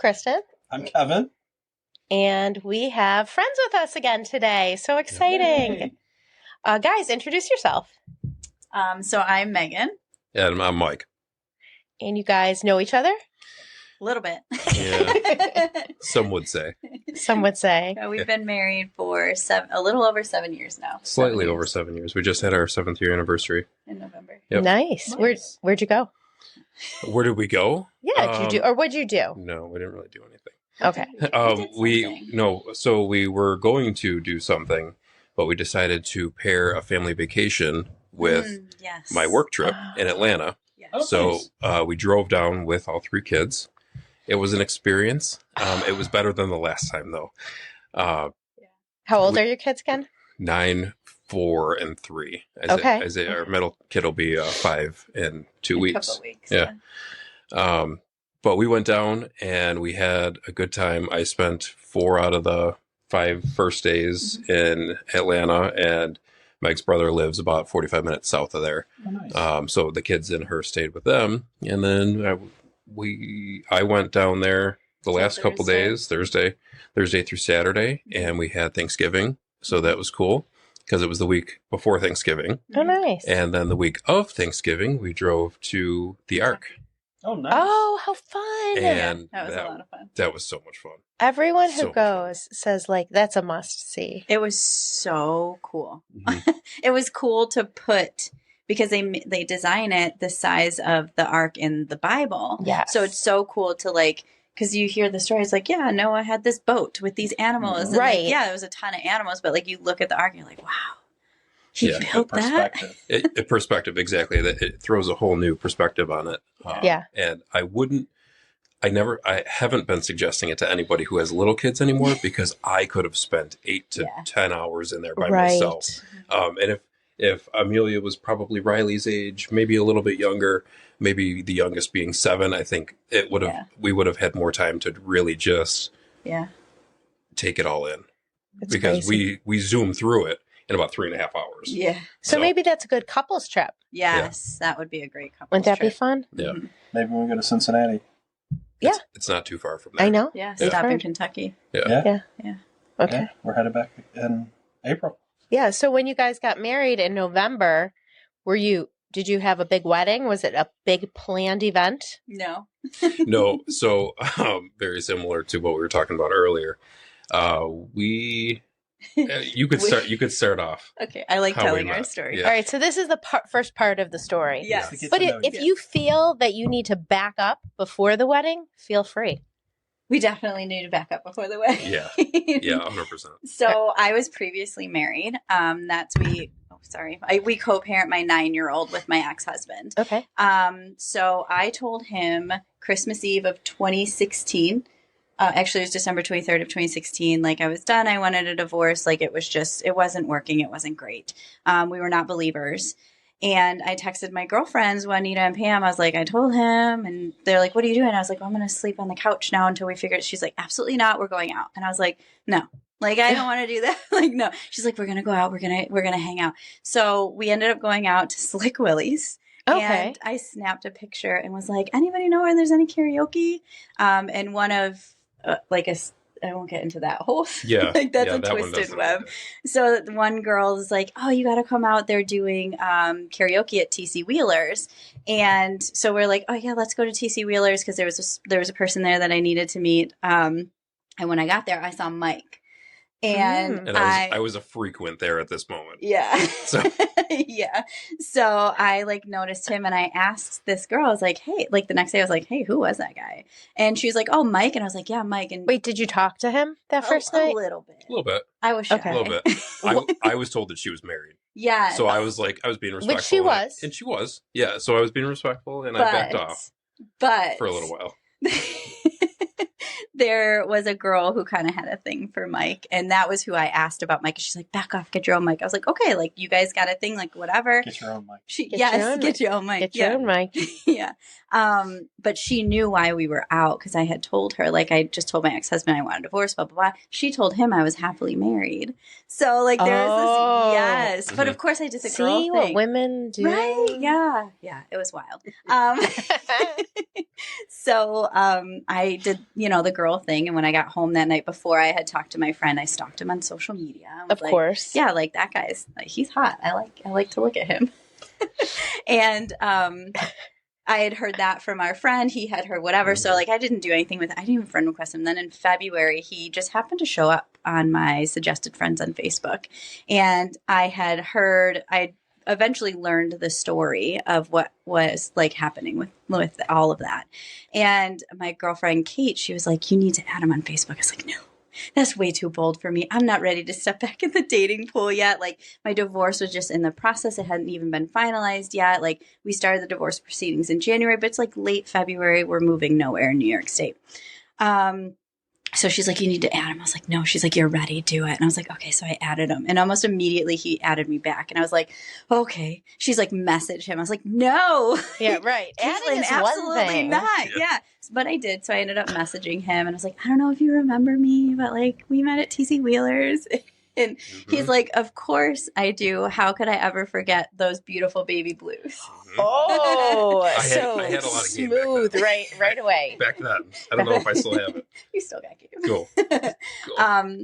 Kristen. I'm Kevin. And we have friends with us again today. So exciting. Guys, introduce yourself. So I'm Megan. And I'm Mike. And you guys know each other? A little bit. Yeah. Some would say. Some would say. We've been married for a little over 7 years now. Slightly over 7 years. We just had our 7th year anniversary. In November. Yep. Nice. Where'd you go? Where did we go? Yeah, did you do, or what'd you do? No, we didn't really do anything. Okay. So we were going to do something, but we decided to pair a family vacation with my work trip in Atlanta. Yes. Oh, So nice. we drove down with all 3 kids. It was an experience. It was better than the last time, though. How old are your kids again? 9, 4, and 3. Our middle kid will be 5 in 2 In a weeks. couple of weeks. Yeah. But we went down and we had a good time. I spent 4 out of the 5 first days in Atlanta, and Mike's brother lives about 45 minutes south of there. Oh, nice. So the kids and her stayed with them, and then I went down there the last couple days, Thursday through Saturday, and we had Thanksgiving. So that was cool because it was the week before Thanksgiving. Oh, nice. And then the week of Thanksgiving, we drove to the Ark. Oh, nice. Oh, how fun. And That was a lot of fun. That was so much fun. Everyone So who much fun. goes says, like, that's a must see. It was so cool. Mhm. It was cool to put, because they design it the size of the ark in the Bible. Yes. So it's so cool to because you hear the stories like, Noah had this boat with these animals. And Right. there was a ton of animals, but you look at the ark and you're like, wow, he Yeah. built that? Perspective. Perspective, exactly. It throws a whole new perspective on it. Yeah. And I haven't been suggesting it to anybody who has little kids anymore because I could have spent 8 to 10 hours in there by myself. And if Amelia was probably Riley's age, maybe a little bit younger, maybe the youngest being 7, I think we would have had more time to really just take it all in. It's because crazy. we zoomed through it in about 3.5 hours. Yeah. So maybe that's a good couples trip. Yes, that would be a great couple. Wouldn't that be fun? Yeah. Maybe when we go to Cincinnati. Yeah. It's not too far from there. I know. Yeah, Yeah. stop in Right. Kentucky. Yeah. Okay. Yeah, we're headed back in April. Yeah. So when you guys got married in November, did you have a big wedding? Was it a big planned event? No. No, so very similar to what we were talking about earlier. You could start off. Okay, I like How we telling our met. story. Yeah. All right. So this is the first part of the story. Yes. To get But to know if you. you feel that you need to back up before the wedding, feel free. We definitely need to back up before the wedding. Yeah. Yeah, 100%. So I was previously married. We co-parent my 9-year-old with my ex-husband. Okay. So I told him Christmas Eve of 2016. Actually, it was December 23rd of 2016. I was done. I wanted a divorce. It wasn't working. It wasn't great. We were not believers. And I texted my girlfriends, Juanita and Pam. I was like, I told him. And they're like, what are you doing? I was like, I'm going to sleep on the couch now until we figure it. She's like, absolutely not. We're going out. And I was like, no. I don't want to do that. No. She's like, we're going to go out. We're going to hang out. So we ended up going out to Slick Willie's. Okay. And I snapped a picture and was like, anybody know where there's any karaoke? And one of I won't get into that whole that's a twisted web. So one girl is like, oh, you got to come out. They're doing karaoke at TC Wheeler's. And so we're like, oh yeah, let's go to TC Wheeler's because there was a person there that I needed to meet. And when I got there, I saw Mike. And I was a frequent there at this moment. Yeah. So yeah. So I noticed him and I asked this girl, I was like, hey, the next day I was like, hey, who was that guy? And she was like, oh, Mike. And I was like, yeah, Mike. And Wait, did you talk to him that first night? A little bit. A little bit. I was shy. Okay. A little bit. I was told that she was married. Yeah. So I was being respectful. Which she was. And she was. Yeah. So I was being respectful and I backed off for a little while. There was a girl who kind of had a thing for Mike, and that was who I asked about Mike. She's like, back off, get your own mic. I was like, okay, you guys got a thing, whatever. Get your own mic. Get your own mic. Get your own mic. Yeah. But she knew why we were out because I had told her, I just told my ex-husband I wanted a divorce, blah, blah, blah. She told him I was happily married. So, there was this, yes. But of course I did the girl See thing. what women do. Right? Yeah. Yeah. It was wild. So I did, the girl thing. And when I got home that night before I had talked to my friend, I stalked him on social media. Of course. Yeah, like that guy's, he's hot. I like to look at him. And I had heard that from our friend. He had heard whatever. So I didn't do anything with it. I didn't even friend request him. Then in February, he just happened to show up on my suggested friends on Facebook. And I eventually learned the story of what was happening with all of that. And my girlfriend, Kate, she was like, you need to add him on Facebook. I was like, no. That's way too bold for me. I'm not ready to step back in the dating pool yet. My divorce was just in the process. It hadn't even been finalized yet. We started the divorce proceedings in January, but it's late February. We're moving nowhere in New York State. So she's like, you need to add him. I was like, no. She's like, you're ready. Do it. And I was like, okay. So I added him. And almost immediately he added me back. And I was like, okay. She's like, message him. I was like, no. Yeah, right. Adding is absolutely one thing. Not. Yeah. But I did. So I ended up messaging him. And I was like, I don't know if you remember me, but we met at TC Wheeler's. And he's like, of course I do. How could I ever forget those beautiful baby blues? Oh, I had a lot of game smooth, right away. Back then. I don't know if I still have it. You still got game. Cool.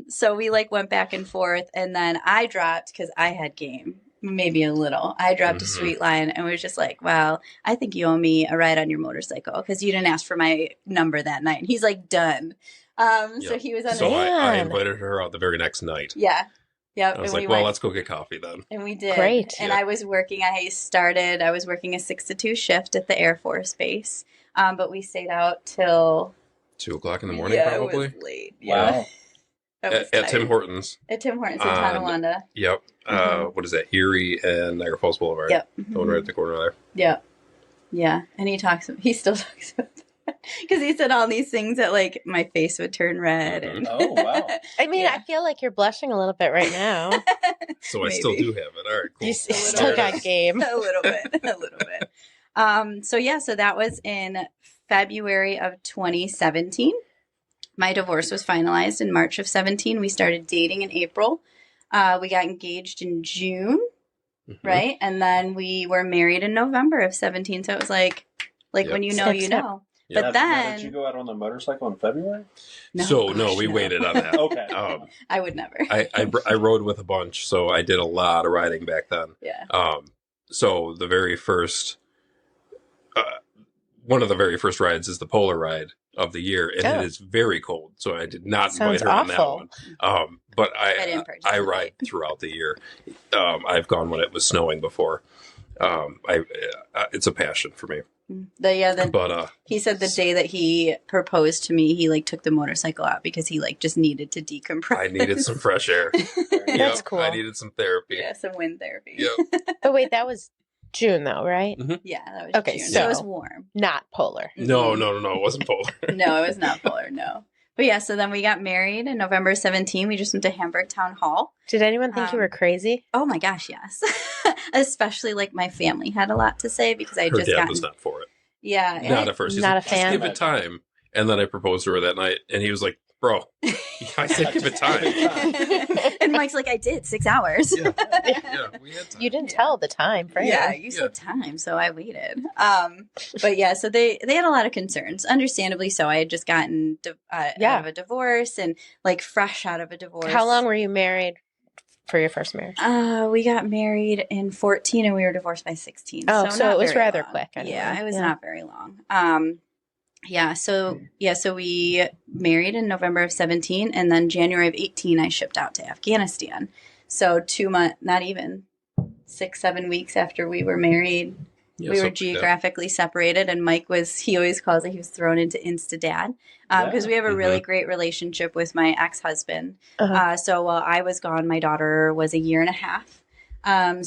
So we went back and forth, and then I dropped, because I had game, maybe a little. I dropped a sweet line and was just like, well, I think you owe me a ride on your motorcycle because you didn't ask for my number that night. And he's like, done. So he was on. So I invited her out the very next night. Yeah. Yep. I was like, well, let's go get coffee then. And we did. Great. And I was working a 6 to 2 shift at the Air Force Base. But we stayed out till 2:00 in the morning, probably. It was late. Yeah. Wow. At Tim Hortons. At Tim Hortons in Tonawanda. Yep. What is that? Erie and Niagara Falls Boulevard. Yep. The one right at the corner there. Yep. Yeah. And he still talks about that. Because he said all these things that my face would turn red. And Oh, wow. I mean, I feel like you're blushing a little bit right now. So I still do have it. All right, cool. You still got game. A little bit. So that was in February of 2017. My divorce was finalized in March of 17. We started dating in April. We got engaged in June, right? And then we were married in November of 17. So it was when you know, you know. Yep. But then... Did you go out on the motorcycle in February? No, we waited on that. Okay. I would never. I rode with a bunch, so I did a lot of riding back then. Yeah. So the very first... one of the very first rides is the polar ride of the year, and it is very cold, so I did not invite her on that one. But I ride throughout the year. I've gone when it was snowing before. It's a passion for me. But he said the day that he proposed to me, he took the motorcycle out because he just needed to decompress. I needed some fresh air. That's cool. I needed some therapy. Yeah, some wind therapy. Yep. But wait, that was June though, right? Mm-hmm. Yeah, that was okay, June. so it was warm. Not polar. No, it wasn't polar. No, it was not polar, no. But yeah, so then we got married in November 17. We just went to Hamburg Town Hall. Did anyone think you were crazy? Oh my gosh, yes. Especially my family had a lot to say because I Her just dad was not for it. Yeah. Not at first. He's not like, a fan. Just give it time. And then I proposed to her that night, and he was like, bro, I said give it time. And Mike's like, I did 6 hours. Yeah, we had time. You didn't tell the time frame. Yeah, you said time, so I waited. But yeah, so they had a lot of concerns, understandably so. I had just gotten out of a divorce and fresh out of a divorce. How long were you married for your first marriage? We got married in 14 and we were divorced by 16. Oh, so it was rather long. quick. Anyway. Yeah, it was not very long. So we married in November of 17 and then January of 18 I shipped out to Afghanistan. So 2 months, not even 6-7 weeks after we were married, we were geographically separated, and Mike he always calls it, he was thrown into Insta Dad because we have a really great relationship with my ex-husband. So while I was gone, my daughter was 1.5 years.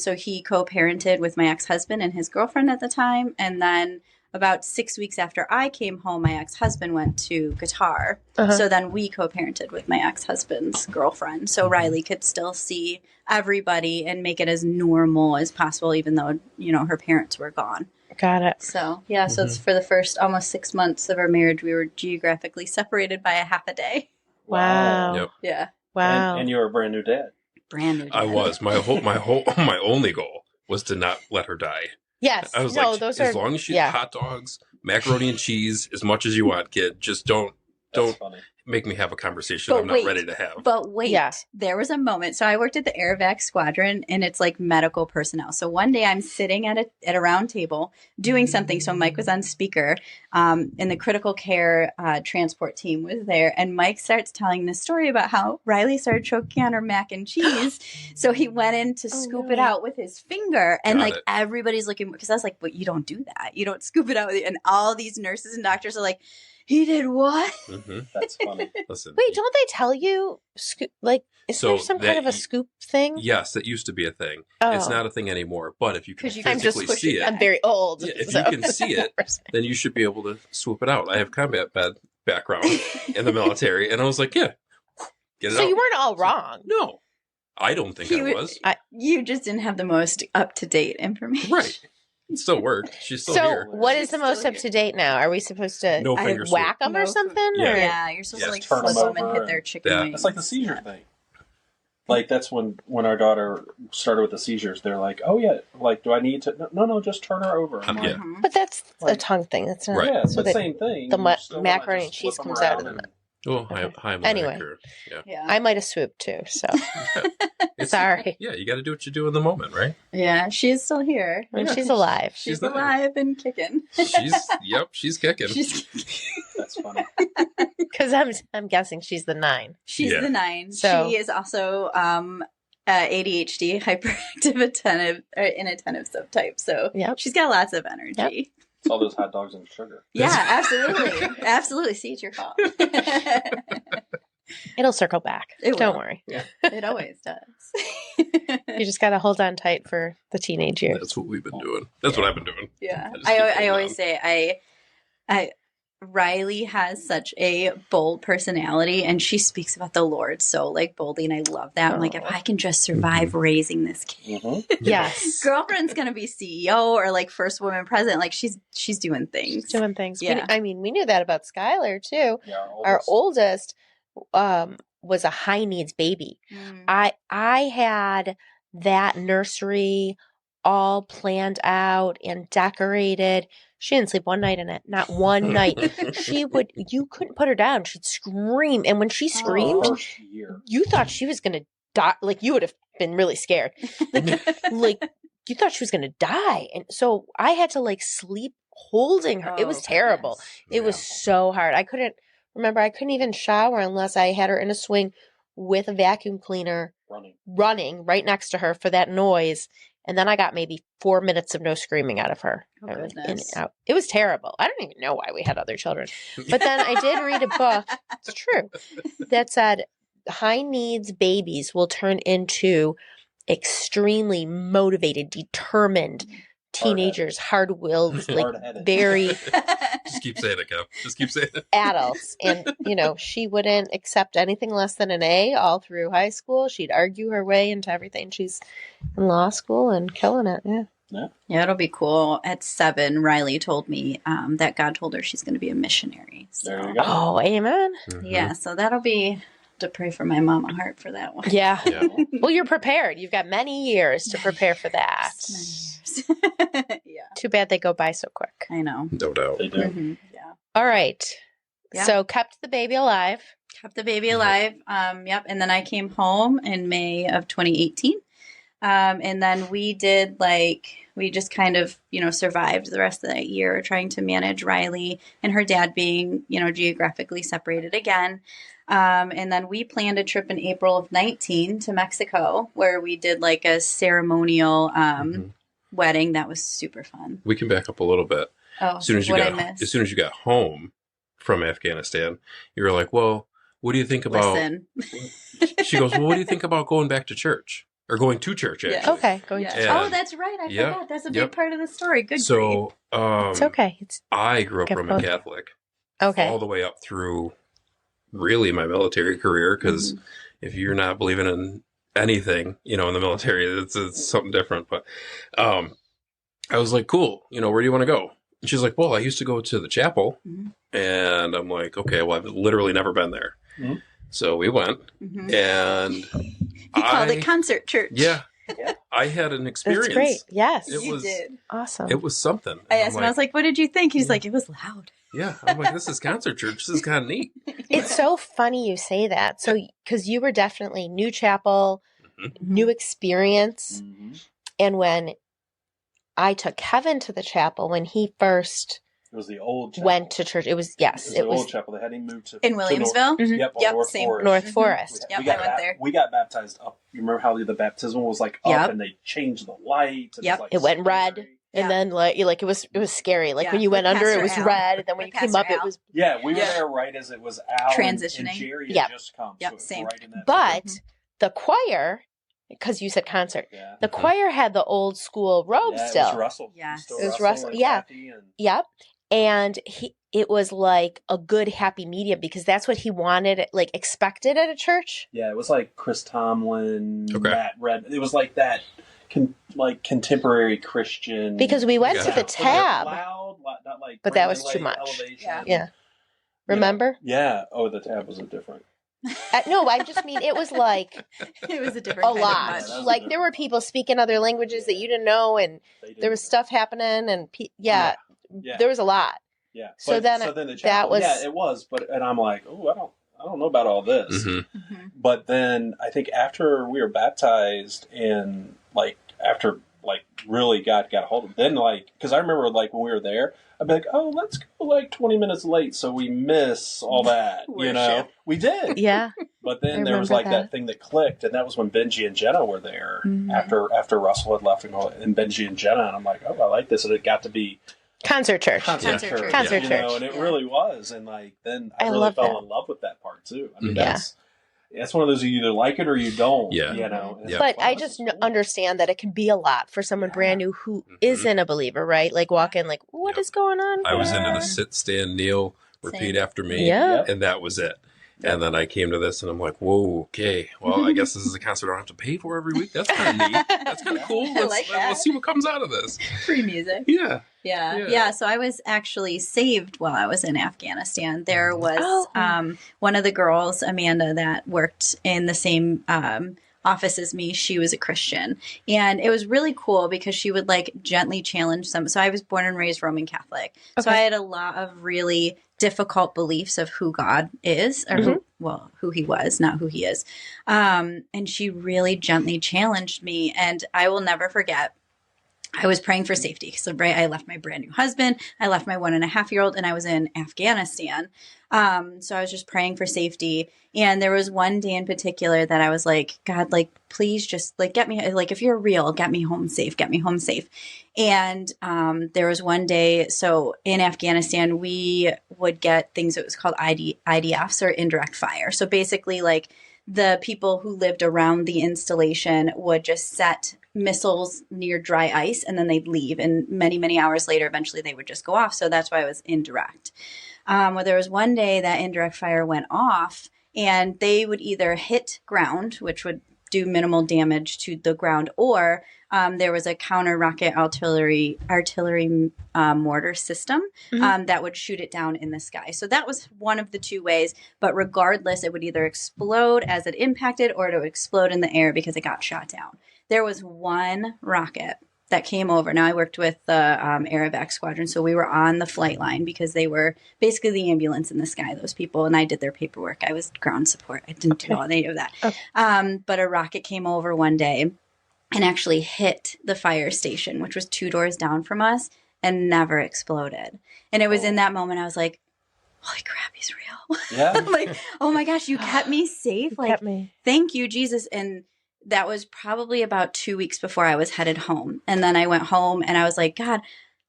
So he co-parented with my ex-husband and his girlfriend at the time. And then about 6 weeks after I came home, my ex-husband went to Qatar. So then we co-parented with my ex-husband's girlfriend. So Riley could still see everybody and make it as normal as possible, even though, her parents were gone. Got it. So, so it's for the first almost 6 months of our marriage, we were geographically separated by a half a day. Wow. Yep. Yeah. Wow. And you were a brand new dad. Brand new dad. I was. My only goal was to not let her die. Yes. I was those as long as she had hot dogs, macaroni and cheese as much as you want, kid. Just don't funny. make me have a conversation But I'm wait. not ready to have. But wait, Yeah. there was a moment. So I worked at the AirVac squadron, and it's like medical personnel. So one day I'm sitting at a round table doing something. So Mike was on speaker, and the critical care transport team was there. And Mike starts telling this story about how Riley started choking on her mac and cheese. So he went in to scoop it out with his finger, and Got like it. everybody's looking, because I was like, "But you don't do that. You don't scoop it out." And all these nurses and doctors are like, "He did what?" Mm-hmm. That's funny. Listen. Wait, don't they tell you scoop? Like, is So there some kind of a scoop thing? Yes, that used to be a thing. Oh. It's not a thing anymore. But if you can 'Cause you can physically just push see it it, I'm very old. yeah, if so- you can see it, then you should be able to swoop it out. I have combat background in the military, and I was like, yeah, get it So out. you weren't all wrong. No, I don't think He I would- was. You just didn't have the most up to date information. Right. It still worked. She's still So here. what is She's the most still up to date now? Are we supposed to No I finger whack swoop. them or No. something? Yeah. Or? Yeah, you're supposed Yes, to like turn 'em flip them and over hit their chicken that- wings. It's like the seizure thing. Like that's when our daughter started with the seizures. They're like, "Oh yeah, like do I need to? No, just turn her over." I'm Yeah. like, Mhm. But that's a Like- tongue thing. That's not. Right. yeah, So but that- same thing. the You ma- still wanna macaroni just and cheese flip 'em comes out of around the and- Oh, hi, Anyway. Yeah. Yeah. I might have swooped too. So It's- sorry. Yeah, you got to do what you do in the moment, right? Yeah, she's still here. And Yeah. she's alive. She's She's not- alive and kicking. She's kicking. She's That's funny. Because I'm guessing she's the 9. she's Yeah. the 9. So- She is also ADHD, hyperactive, attentive, or inattentive subtype. So Yep. she's got lots of energy. It's all those hot dogs and sugar. Yeah, absolutely, absolutely. See, it's your fault. It'll circle back. It Don't will. worry. It always does. You just got to hold on tight for the teenage years. That's what we've been doing. That's what I've been doing. Yeah, I just keep I holding always on. say Riley has such a bold personality, and she speaks about the Lord so like boldly, and I love that. I'm like, if I can just survive raising this kid, Mm-hmm. Yes. girlfriend's gonna be CEO or like first woman president. Like she's doing things. She's doing things. Yeah. We knew that about Skylar too. Yeah, Our oldest was a high needs baby. Mm. I had that nursery all planned out and decorated. She didn't sleep one night in it. Not one night. You couldn't put her down. She'd scream. And when she screamed, First year. you thought she was going to die. Like, you would have been really scared. Like, you thought she was going to die. And so I had to, like, sleep holding her. It was Oh, terrible. goodness. It was so hard. I couldn't even shower unless I had her in a swing with a vacuum cleaner running right next to her for that noise. And then I got maybe 4 minutes of no screaming out of her. Oh, I mean, goodness. in and out. It was terrible. I don't even know why we had other children. But then I did read a book, it's true, that said high needs babies will turn into extremely motivated, determined teenagers, hard-willed, like Hard-headed. very Just keep saying it, Kev. Just keep saying it. adults. And, she wouldn't accept anything less than an A all through high school. She'd argue her way into everything. She's in law school and killing it. Yeah. Yeah, it'll be cool. At 7, Riley told me that God told her she's going to be a missionary. So, There you go. Oh, amen. Mhm. yeah, so that'll be to pray for my mama heart for that one. Yeah. Yeah. Well, you're prepared. You've got many years to prepare for that. Yeah, Too bad they go by so quick. I know. No doubt. They do. Mhm, yeah. All right. Yeah. So kept the baby alive. Kept the baby alive. Yep. And then I came home in May of 2018. And then we just kind of, survived the rest of that year trying to manage Riley and her dad being, geographically separated again. And then we planned a trip in April of 19 to Mexico where we did like a ceremonial Mhm. wedding. That was super fun. We can back up a little bit. Oh, As soon as you what I got missed. as soon as you got home from Afghanistan, you were like, "Well, what do you think about?" Listen. She goes, "Well, what do you think about going back to church or going to church?" Yeah. Actually, Okay. Going Yeah. to Yeah. Oh, that's right. I Yep. forgot. That's a big Yep. part of the story. Good grief. So, It's okay. It's I grew up Get Roman both. Catholic okay. all the way up through really my military career. Because Mm-hmm. if you're not believing in anything, in the military, it's something different. But I was like, "Cool. Where do you want to go?" And she's like, "Well, I used to go to the chapel," Mhm. and I'm like, "Okay, well, I've literally never been there." Mhm. So we went, Mhm. and He called it concert church. Yeah. I had an experience. That's great. Yes. You did. Awesome. It was something. I asked him, I was like, what did you think? He's like, it was loud. Yeah. I'm like, this is concert church. This is kind of neat. It's so funny you say that. So, because you were definitely new chapel, new experience. Mm-hmm. And when I took Kevin to the chapel, when he first It was the old chapel. went to church, it was the old chapel. They hadn't moved to in Williamsville. To North, Yep, North same. Forest. North Forest. Yep, I went there. We got baptized up. You remember how the baptismal was like up, and they changed the lights. And Yep. it, was, like, It went red. scary. And then like it was scary. Like Yeah. when you went With under, it Pastor was Al. red, and then when With you came Pastor up, it Al. was. Yeah, we were Yeah. there right as it was Al Transitioning. and Jerry Yep. had just come. Yep, so it was same. Right in that But the choir, because you said concert, yeah. the choir had the old school robe Yeah, still. It was Russell. Yes. Still It was Russell, and yeah. Kathy and, Yep. And it was like a good happy medium because that's what he wanted, like expected at a church. yeah, it was like Chris Tomlin, Okay. Matt Red. It was like that, contemporary Christian. Because we went to Yeah. the Was it tab. loud, not like. But that was Brandon too Lake much. elevation. Yeah. Yeah. Remember? Yeah. Oh, the tab was a different. No, I just mean it was like It was a a different kind lot. of that was Like a there were people speaking other languages that you didn't know, and They didn't. there was stuff happening, and Yeah. there was a lot. Yeah. So But- then the that chapel, was- yeah, it was. But and I'm like, oh, I don't know about all this. Mm-hmm. But then I think after we were baptized and after really got a hold of it, then because I remember when we were there, I'd be like, oh, let's go 20 minutes late so we miss all that. Worship. We did. Yeah. But then I there was remember that that. thing that clicked, and that was when Benji and Jenna were there Mhm. after Russell had left and Benji and Jenna, and I'm like, oh, I like this, and it got to be Concert church. concert Concert church, church. Concert church. and it Yeah. really was, and then I I really love fell that. in love with that part too. I mean, Yeah. that's one of those you either like it or you don't. Yeah. and it's Yeah. But wow, I this just is cool. understand that it can be a lot for someone Yeah. brand new who Mhm. isn't a believer, right? Like walk in, like, what Yep. is going on? I was into here? the sit, stand, kneel, repeat Same. after me. Yeah. And that was it. And then I came to this and I'm like, whoa, okay. Well, I guess this is a concert I don't have to pay for every week. That's kind of neat. That's kind of cool. I like that. Let's see what comes out of this. free music. Yeah. Yeah. Yeah. Yeah. So I was actually saved while I was in Afghanistan. There was Oh. one of the girls, Amanda, that worked in the same office as me. She was a Christian. And it was really cool because she would gently challenge some. So I was born and raised Roman Catholic. So I Okay. had a lot of really difficult beliefs of who God is, or who he was, not who he is. And she really gently challenged me. And I will never forget. I was praying for safety. So I left my brand new husband. I left my 1.5-year-old, and I was in Afghanistan. So I was just praying for safety. And there was one day in particular that I was like, God, please just get me, if you're real, get me home safe, get me home safe. And there was one day, so in Afghanistan, we would get things that was called IDFs, or indirect fire. So basically the people who lived around the installation would just set missiles near dry ice, and then they'd leave. And many, many hours later, eventually they would just go off. So that's why I was indirect. Well, there was one day that indirect fire went off, and they would either hit ground, which would do minimal damage to the ground, or there was a counter rocket artillery mortar system that would shoot it down in the sky. So that was one of the two ways. But regardless, it would either explode as it impacted, or it would explode in the air because it got shot down. There was one rocket that came over. Now, I worked with the Aerovac squadron, so we were on the flight line because they were basically the ambulance in the sky, those people, and I did their paperwork. I was ground support. I didn't do any of that. Okay. But a rocket came over one day and actually hit the fire station, which was 2 doors down from us, and never exploded. And it was in that moment I was like, holy crap, he's real. Yeah. I'm like, oh my gosh, you kept me safe. Kept me. Thank you, Jesus. And that was probably about 2 weeks before I was headed home. And then I went home and I was like, God,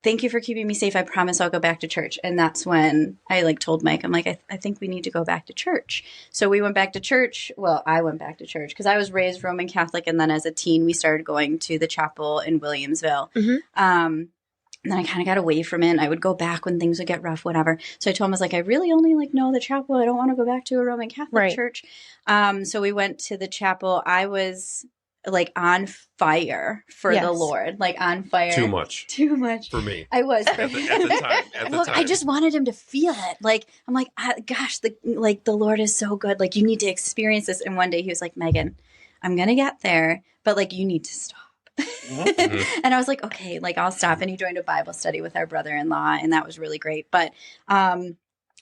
thank you for keeping me safe. I promise I'll go back to church. And that's when I told Mike, I'm like, I think we need to go back to church. So we went back to church. Well, I went back to church because I was raised Roman Catholic. And then as a teen, we started going to the chapel in Williamsville. And then I kind of got away from it. I would go back when things would get rough, whatever. So I told him, I was like, I really only know the chapel. I don't want to go back to a Roman Catholic church. So we went to the chapel. I was on fire for the Lord, on fire. Too much. Too much. For me. I was. At the time. I just wanted him to feel it. I'm like, gosh, the Lord is so good. You need to experience this. And one day he was like, Megan, I'm going to get there, but like, you need to stop. Mm-hmm. And I was like, okay, like I'll stop. And he joined a Bible study with our brother-in-law, and that was really great. But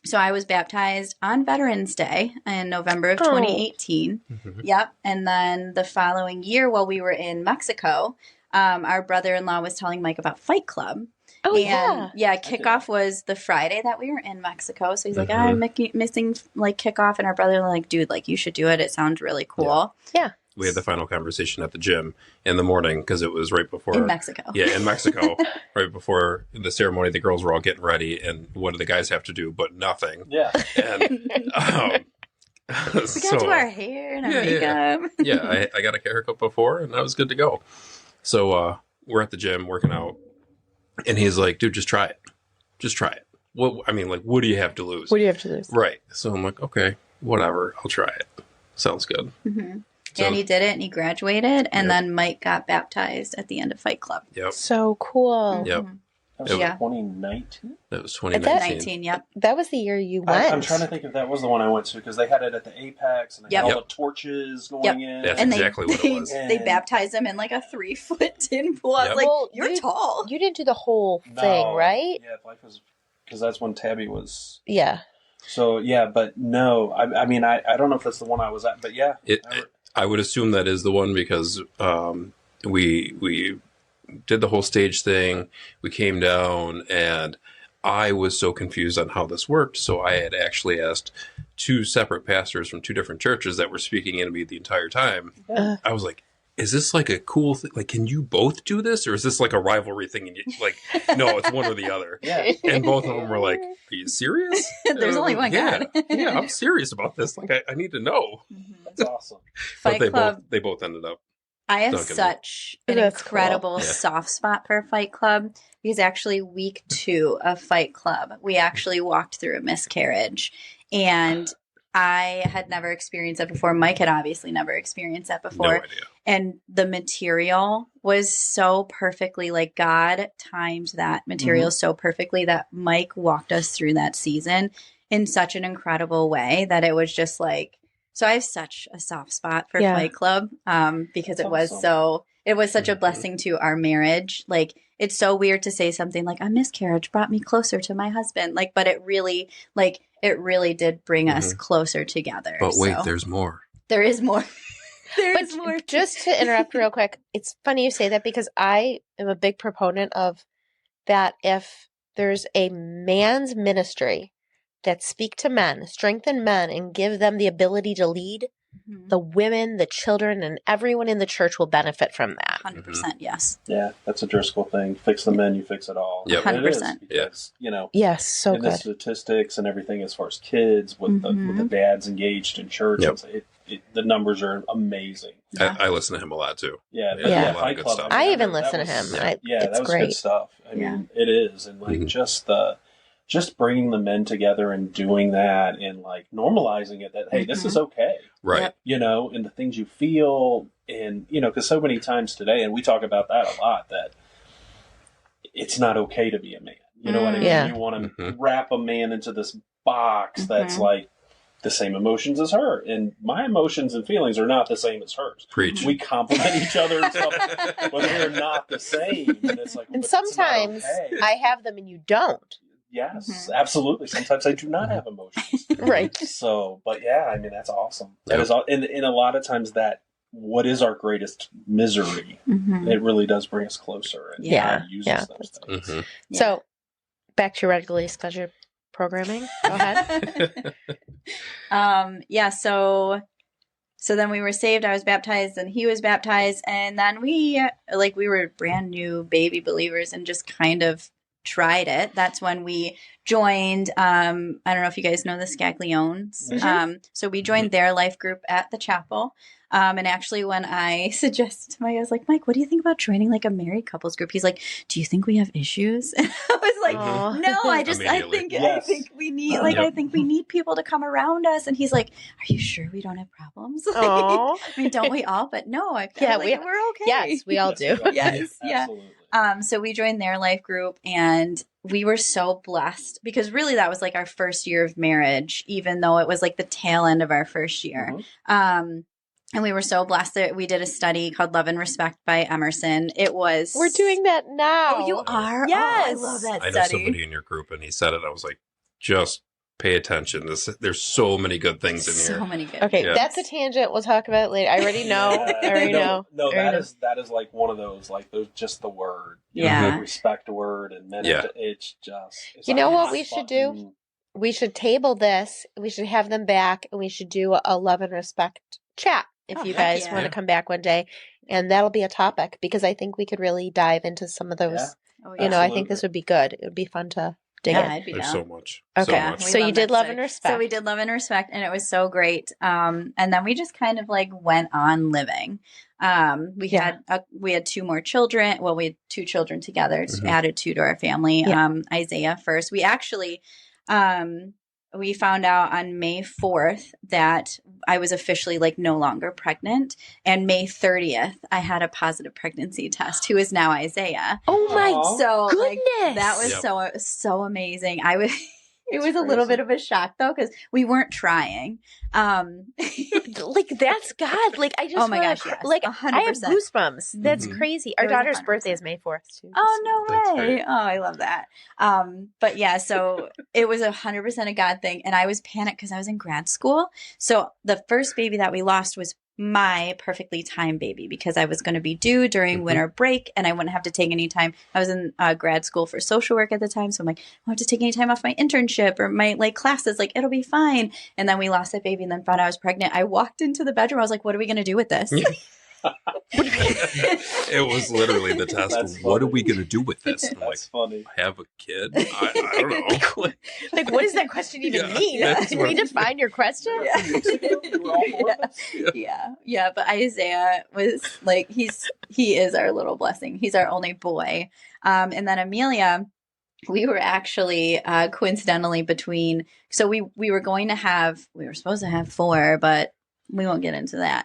so I was baptized on Veterans Day in November of 2018. Mm-hmm. Yep. And then the following year, while we were in Mexico, our brother-in-law was telling Mike about Fight Club. Oh, And kickoff was the Friday that we were in Mexico. So he's like, I'm missing like kickoff. And our brother like, dude, like you should do it. It sounds really cool. Yeah. We had the final conversation at the gym in the morning because it was right before. In Mexico. Yeah, in Mexico. Right before the ceremony, the girls were all getting ready. And what do the guys have to do but nothing? Yeah. And we got to do our hair and our makeup. Yeah, I got a haircut before and I was good to go. So we're at the gym working out. And he's like, dude, just try it. Just try it. What do you have to lose? What do you have to lose? Right. So I'm like, okay, whatever. I'll try it. Sounds good. Mm-hmm. So, and he did it and he graduated. And then Mike got baptized at the end of Fight Club. Yep. So cool. Yep. That was 2019? That was 2019. 19, yep. That was the year you went. I'm trying to think if that was the one I went to, because they had it at the Apex, and they had all the torches going in. That's and exactly what it was. They baptized him in like a 3-foot tin pool. I was like, you're tall. You didn't do the whole thing, right? Yeah, life was, because that's when Tabby was. Yeah. So, yeah, but no. I mean, I don't know if that's the one I was at, but yeah. I would assume that is the one because we did the whole stage thing. We came down and I was so confused on how this worked. So I had actually asked 2 separate pastors from 2 different churches that were speaking into me the entire time. I was like, is this like a cool thing? Like, can you both do this? Or is this like a rivalry thing? And like, no, it's one or the other. Yeah. And both of them were like, are you serious? There's only one God. Yeah, I'm serious about this. Like, I need to know. That's awesome. Fight But Club. they both ended up. I have Duncan. such an That's incredible cool. soft spot for Fight Club because actually week 2 of Fight Club, we actually walked through a miscarriage, and I had never experienced that before. Mike had obviously never experienced that before. No idea. And the material was so perfectly, like God timed that material so perfectly that Mike walked us through that season in such an incredible way that it was just like, so I have such a soft spot for Fight Club because it was such a blessing to our marriage. Like, it's so weird to say something like a miscarriage brought me closer to my husband. Like, but it really did bring us closer together. But wait, there's more. There is more. There's more. Just to interrupt real quick, it's funny you say that because I am a big proponent of that. If there's a man's ministry that speak to men, strengthen men, and give them the ability to lead, the women, the children, and everyone in the church will benefit from that. 100%, yes. Yeah, that's a Driscoll thing. Fix the men, you fix it all. Yep. 100%. Because, Yes, so in the good. statistics and everything as far as kids, with the dads engaged in church, the numbers are amazing. I listen to him a lot too. Yeah, a lot of Fight good Club. stuff. I even listen to him. That it's was great. good stuff. I mean, it is, and like just bringing the men together and doing that and like normalizing it that, hey, this is okay. Right. And the things you feel and, because so many times today, and we talk about that a lot, that it's not okay to be a man. You know what I mean? Yeah. You want to wrap a man into this box that's like the same emotions as her. And my emotions and feelings are not the same as hers. Preach. We complement each other and stuff, but we're not the same. And it's like, And but it's not sometimes okay. I have them and you don't. Yes, absolutely. Sometimes I do not have emotions. Right. So, but yeah, I mean, that's awesome. That is all. And a lot of times that, what is our greatest misery, it really does bring us closer. And God uses those things. So, back to your regularly scheduled programming. Go ahead. So then we were saved. I was baptized and he was baptized. And then we were brand new baby believers and just kind of tried it. That's when we joined, I don't know if you guys know the Scagliones. So we joined their life group at the chapel. And actually when I suggested to Mike, I was like, Mike, what do you think about joining like a married couples group? He's like, do you think we have issues? And I was like, no, I think we need, I think we need people to come around us. And he's like, are you sure we don't have problems? I mean, don't we all? But no, we're okay. Yes, we all do. Yes. Yeah. So we joined their life group and we were so blessed because really that was like our first year of marriage, even though it was like the tail end of our first year. And we were so blessed that we did a study called Love and Respect by Emerson. It was... We're doing that now. Oh, you are? Yes. Oh, I love that I study. know somebody in your group, and he said it. I was like, just pay attention. There's so many good things in here. So many good Okay, things. that's a tangent. Wewe'll talk about it later. I already know. I already know. No, I already that is like one of those, like those, just the word. Yeah. Like respect word, and then it's just. It's You know like what we should do? We should table this. We should have them back, and we should do a love and respect chat if you guys want to come back one day. And that'll be a topic because I think we could really dive into some of those. Yeah. Oh, You know, I think this would be good. It would be fun to dig in. I'd be There's down. so much. Okay. So much. So you did love and respect. So we did Love and Respect, and it was so great. And then we just kind of like went on living. We had 2 more children. Well, we had 2 children together. So added 2 to our family. Yeah. Isaiah first. We actually, we found out on May 4th that I was officially like no longer pregnant. And May 30th, I had a positive pregnancy test, who is now Isaiah. Oh my So goodness. like, that was so amazing. It was a little bit of a shock though, because we weren't trying. Like that's God. Like I just Oh my wanna, gosh, yes, like 100%. I have goosebumps. That's crazy. Our It was daughter's 100%. birthday is May 4th too. Oh, no That's way. great. Oh, I love that. But yeah, so it was 100% a God thing. And I was panicked because I was in grad school. So the first baby that we lost was my perfectly timed baby because I was going to be due during winter break and I wouldn't have to take any time. I was in grad school for social work at the time. So I'm like, I don't have to take any time off my internship or my like classes. Like, it'll be fine. And then we lost that baby and then found out I was pregnant. I walked into the bedroom. I was like, what are we going to do with this? It was literally the test. That's What are funny. we going to do with this? And I'm like, That's funny. have a kid? I don't know. Like what does that question even mean? that's Did what- we define your question? Yeah. But Isaiah was like, he is our little blessing. He's our only boy. And then Amelia, we were actually coincidentally between, so we were supposed to have 4, but we won't get into that.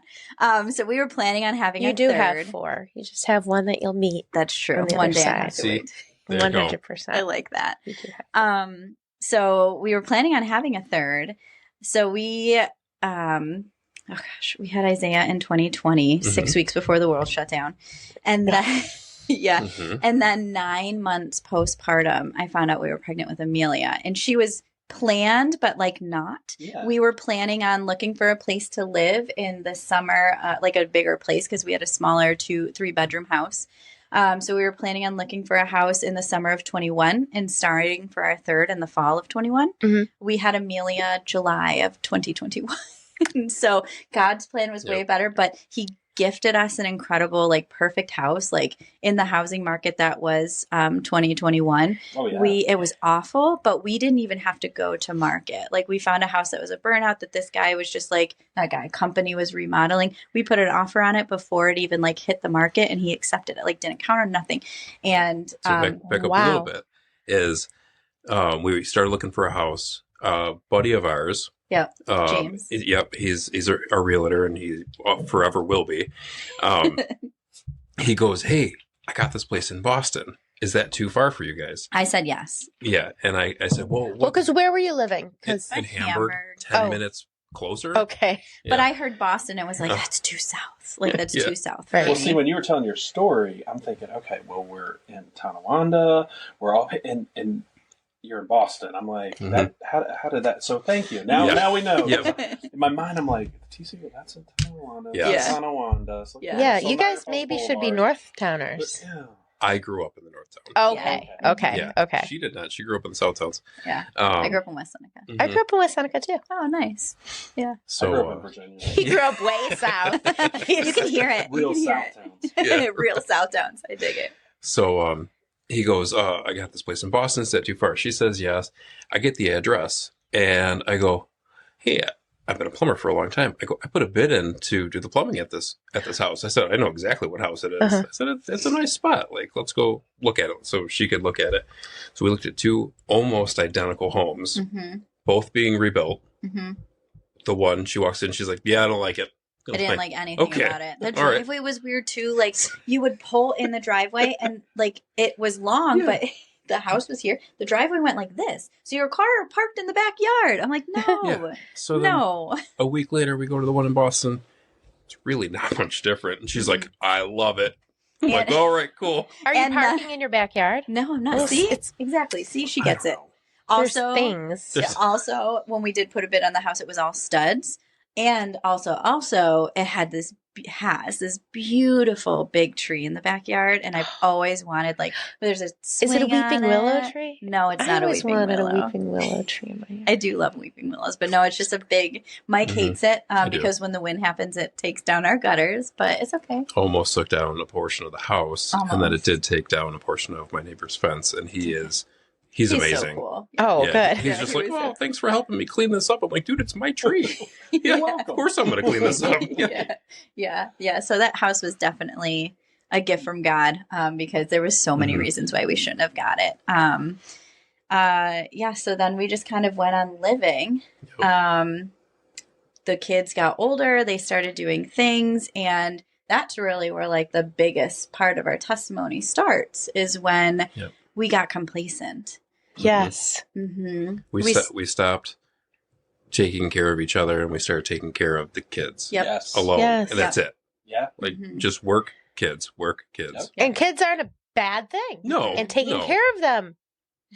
So we were planning on having You a do third. have 4. You just have one that you'll meet. That's true. on the One other day I side. have to See? wait. There you go. 100%. I like that. You do have So we were planning on having a third. So we, we had Isaiah in 2020, 6 weeks before the world shut down. And then, and then 9 months postpartum, I found out we were pregnant with Amelia. And she was planned, but like not. Yeah. We were planning on looking for a place to live in the summer, like a bigger place because we had a smaller 3-bedroom house. So we were planning on looking for a house in the summer of 21 and starting for our third in the fall of 21. We had Amelia July of 2021. So God's plan was way better, but he gifted us an incredible, like perfect house, like in the housing market that was 2021. Oh, yeah. It was awful, but we didn't even have to go to market. Like we found a house that was a burnout that this guy was just like, company was remodeling. We put an offer on it before it even like hit the market and he accepted it, like didn't counter nothing. And So back up a little bit is we started looking for a house. Buddy of ours. Yep. James. Yep. He's a realtor and he forever will be. He goes, "Hey, I got this place in Boston. Is that too far for you guys?" I said yes. Yeah. And I said, well, because where were you living? Because in Hamburg, Hamburg. 10 minutes closer. Okay. But Yeah. I heard Boston and was like, that's too south. Like, that's too south. For Right. Well, me. see, when you were telling your story, I'm thinking, okay, well, we're in Tonawanda, we're all and you're in Boston. I'm like, that. How did that? So thank you. Now we know. Yeah. In my mind, I'm like, TCU, that's in Tonawanda. Yeah. That's Tonawanda. So Yeah, so you guys Niagara maybe should be Boulevard. North-towners. But, yeah. I grew up in the North Town. Okay. Yeah. Okay. Yeah. Okay. She did not. She grew up in the South Towns. Yeah. I grew up in West Seneca. I grew up in West Seneca too. Oh, nice. Yeah. I grew So up in Virginia. He grew up way south. You can hear it. Real You can hear South it. towns. Yeah. Real South Towns. I dig it. So he goes, I got this place in Boston. Is that too far? She says yes. I get the address and I go, hey, I've been a plumber for a long time. I put a bid in to do the plumbing at this house. I said, I know exactly what house it is. I said, it's a nice spot. Like, let's go look at it. So she could look at it. So we looked at 2 almost identical homes, both being rebuilt. The one, she walks in, she's like, yeah, I don't like it. I didn't like anything okay. about it. The All right. driveway was weird too. Like you would pull in the driveway and like it was long, but the house was here. The driveway went like this. So your car parked in the backyard. I'm like, no, Yeah. So then no. a week later, we go to the one in Boston. it's really not much different. And she's like, I love it. I'm like, all right, cool. Are you parking in your backyard? No, I'm not. Well, See? Exactly. See, she gets it. There's Also, things. Also, when we did put a bid on the house, it was all studs. And also, it has this beautiful big tree in the backyard, and I've always wanted there's a swing. Is it a weeping willow it. tree? No, it's I not a always weeping wanted willow. a weeping willow tree in my yard. I do love weeping willows, but no, it's just a big. Mike hates it because when the wind happens, it takes down our gutters. But it's okay. Almost took down a portion of the house, and then it did take down a portion of my neighbor's fence, and He's amazing. So cool. Oh, good. He's just like, well, thanks for helping me clean this up. I'm like, dude, it's my tree. You're Of welcome. course I'm going to clean this up. Yeah. So that house was definitely a gift from God because there was so many reasons why we shouldn't have got it. So then we just kind of went on living. Yep. The kids got older. They started doing things. And that's really where the biggest part of our testimony starts is when we got complacent. Yes. Mm-hmm. We stopped taking care of each other and we started taking care of the kids Yes. alone. Yes. And that's it. Yeah. Just work kids. Yep. And kids aren't a bad thing. No. And taking care of them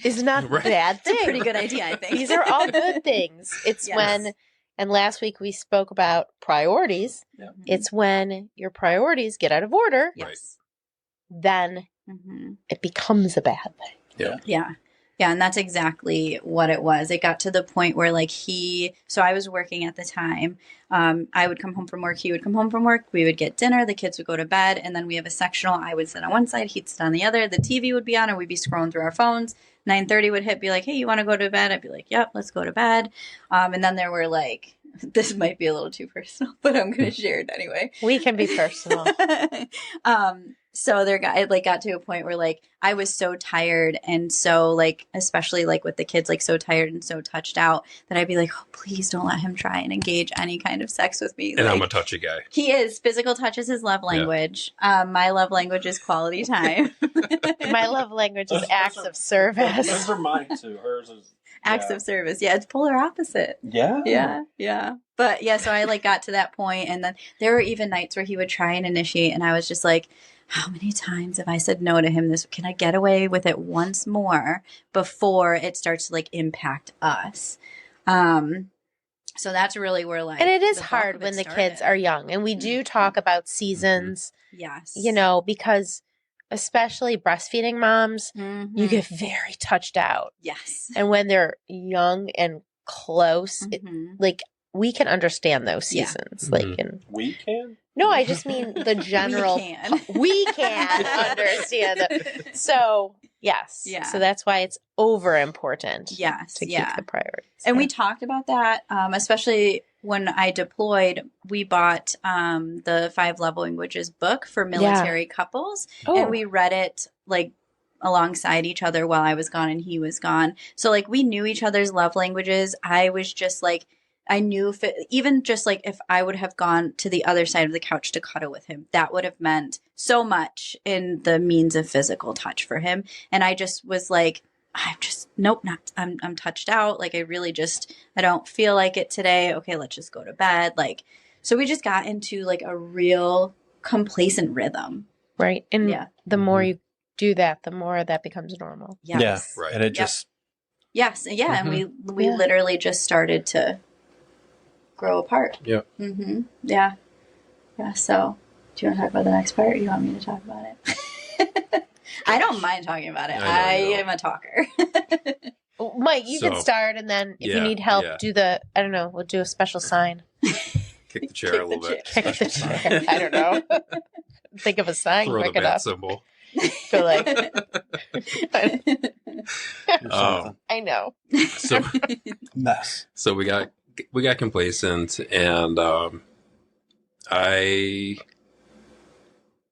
is not a bad thing. It's a pretty good idea, I think. These are all good things. It's when, and last week we spoke about priorities. Yep. It's when your priorities get out of order, Yes. then it becomes a bad thing. Yeah. Yeah, and that's exactly what it was. It got to the point where so I was working at the time. I would come home from work. He would come home from work. We would get dinner. The kids would go to bed. And then we have a sectional. I would sit on one side. He'd sit on the other. The TV would be on and we'd be scrolling through our phones. 9:30 would hit, be like, hey, you want to go to bed? I'd be like, yep, let's go to bed. And then there were this might be a little too personal, but I'm going to share it anyway. We can be personal. So it got to a point where I was so tired and so especially with the kids so tired and so touched out that I'd be like, oh, please don't let him try and engage any kind of sex with me. And I'm a touchy guy. He is. Physical touch is his love language. My love language is quality time. My love language is acts of service. Those are mine too. Hers is acts of service. Yeah, it's polar opposite. Yeah. But so I got to that point, and then there were even nights where he would try and initiate, and I was just like, how many times have I said no to him? Can I get away with it once more before it starts to impact us? So that's really where and it is hard when the kids are young, and we do talk about seasons. Yes, because especially breastfeeding moms, you get very touched out. Yes, and when they're young and close, we can understand those seasons. We can. No, I just mean the general. We can understand them. So yes, so that's why it's over important. Yes, to keep the priorities. And we talked about that, especially when I deployed. We bought the 5 Love Languages book for military couples, and we read it alongside each other while I was gone and he was gone. So we knew each other's love languages. I was just I knew if I would have gone to the other side of the couch to cuddle with him, that would have meant so much in the means of physical touch for him. And I just was I'm touched out. I really I don't feel like it today. Okay, let's just go to bed. So we just got into a real complacent rhythm. Right. And the more you do that, the more that becomes normal. Yes. Yeah. Right. And it just. Yes. Yeah. And we literally just started to grow apart. Yeah. Yeah. Yeah. So, do you want to talk about the next part, or do you want me to talk about it? I don't mind talking about it. I am a talker. Mike, you can start, and then if you need help, do we'll do a special sign. Kick the chair a little bit. Kick the chair. I don't know. Think of a sign Throw quick the bat enough. symbol. Go I I know. So mess. So we got complacent, and I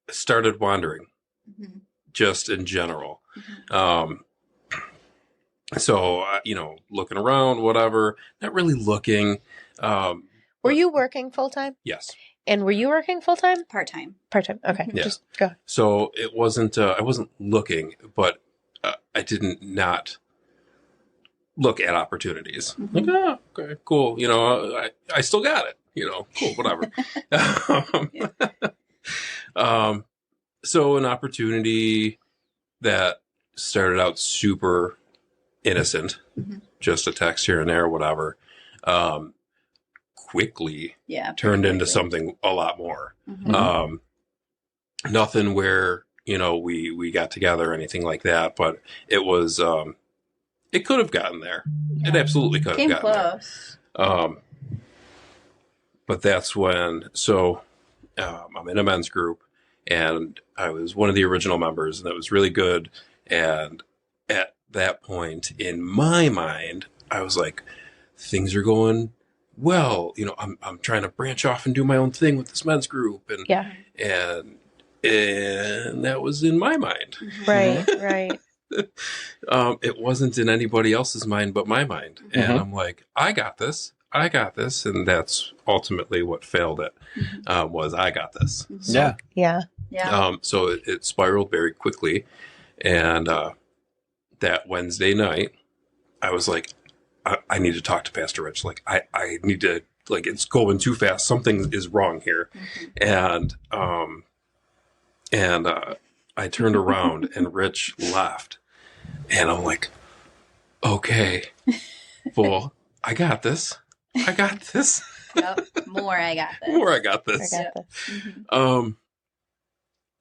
started wandering, just in general. So looking around, whatever, not really looking. Were you working full time? Yes. And were you working full time? Part time. Part time. Okay. Yeah. Just go. So it wasn't. I wasn't looking, but I didn't not look at opportunities. Okay, cool. I still got it. cool, whatever. So an opportunity that started out super innocent, just a text here and there, whatever, quickly turned into something a lot more. Nothing where, we got together or anything like that, but it was, it could have gotten there. Yeah. It absolutely could have gotten close. There. But that's when, I'm in a men's group, and I was one of the original members, and that was really good. And at that point, in my mind, I was like, things are going well. I'm trying to branch off and do my own thing with this men's group, and that was in my mind. Right. It wasn't in anybody else's mind but my mind. And I'm like, I got this. And that's ultimately what failed it, was I got this. So, yeah. So it spiraled very quickly. And that Wednesday night, I was like, I need to talk to Pastor Rich. Like, I need to, like, it's going too fast. Something is wrong here. And I turned around and Rich left. And I'm like, okay, well, I got this. Yep. More I got this.